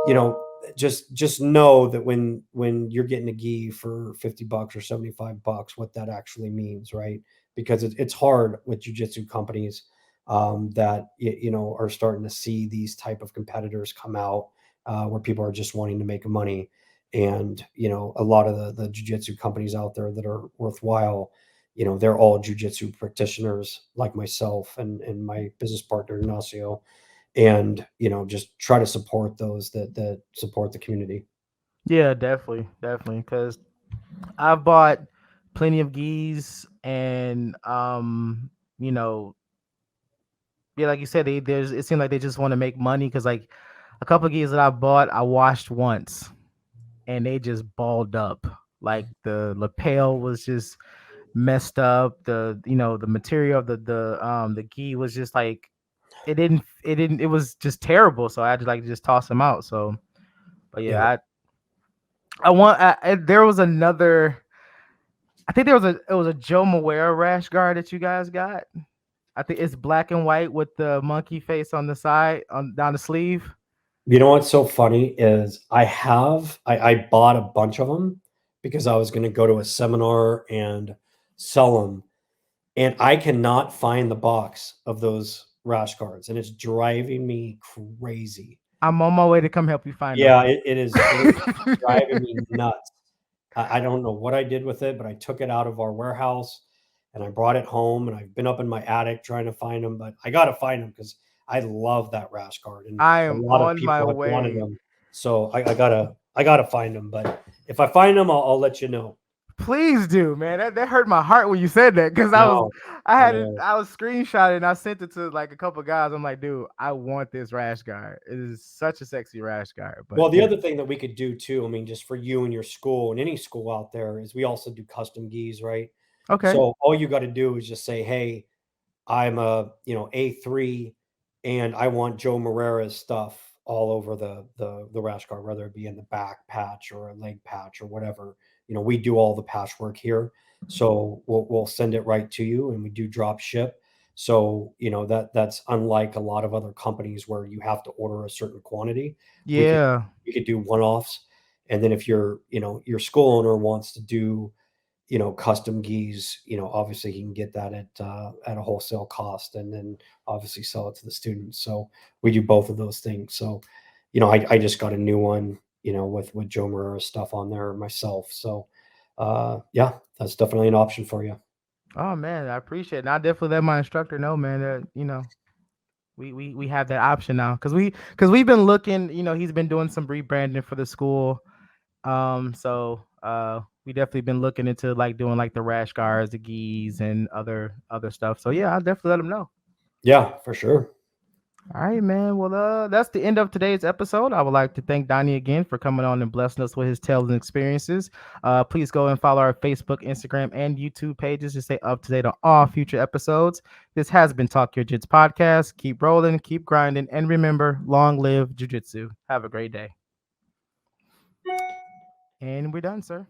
you know, just know that when you're getting a gi for $50 or $75, what that actually means, right? Because it's hard with jujitsu companies that are starting to see these type of competitors come out where people are just wanting to make money. And a lot of the jiu-jitsu companies out there that are worthwhile, they're all jiu-jitsu practitioners like myself and my business partner Ignacio, and just try to support those that support the community. Yeah, definitely, definitely. Because I've bought plenty of gis, and you know, yeah, like you said, there's it seemed like they just want to make money because like a couple of gis that I bought, I washed once and they just balled up. Like the lapel was just messed up. The material of the gi was just like it was just terrible. So I had to like just toss them out. So, but yeah, Yeah. there was another. I think it was a Joe Moera rash guard that you guys got. I think it's black and white with the monkey face on the side on down the sleeve. You know what's so funny is I bought a bunch of them because I was going to go to a seminar and sell them, and I cannot find the box of those rash guards, and it's driving me crazy. I'm on my way to come help you find them. Yeah, it is driving me nuts. I don't know what I did with it, but I took it out of our warehouse and I brought it home, and I've been up in my attic trying to find them, but I got to find them because I love that rash guard and I a am lot of on my people have wanted way. them. So I gotta find them. But if I find them, I'll let you know. Please do, man. That hurt my heart when you said that because No, I know. I was screenshotted and I sent it to like a couple guys. I'm like, dude, I want this rash guard. It is such a sexy rash guard. But Well, the yeah, other thing that we could do too, I mean, just for you and your school and any school out there, is we also do custom gis, right? okay, So all you got to do is just say, "Hey, I'm a A3, and I want Joe Moreira's stuff all over the rash guard, whether it be in the back patch or a leg patch or whatever." We do all the patchwork here, so we'll send it right to you, and we do drop ship. So that's unlike a lot of other companies where you have to order a certain quantity. We could yeah, we could do one offs, and then if your school owner wants to do custom gis, obviously he can get that at a wholesale cost and then obviously sell it to the students. So we do both of those things. So, I just got a new one, with Joe Moreira's stuff on there myself. So, yeah, that's definitely an option for you. oh man, I appreciate it. And I definitely let my instructor know, man, that We have that option now because we've been looking. He's been doing some rebranding for the school. So we definitely been looking into like doing like the rash guards, the gis, and other stuff. So yeah, I'll definitely let him know. Yeah, for sure. All right, man. Well, that's the end of today's episode. I would like to thank Donnie again for coming on and blessing us with his tales and experiences. Please go and follow our Facebook, Instagram, and YouTube pages to stay up to date on all future episodes. This has been Talk Your Jits podcast. Keep rolling, keep grinding, and remember, long live Jiu-Jitsu. Have a great day. And we're done, sir.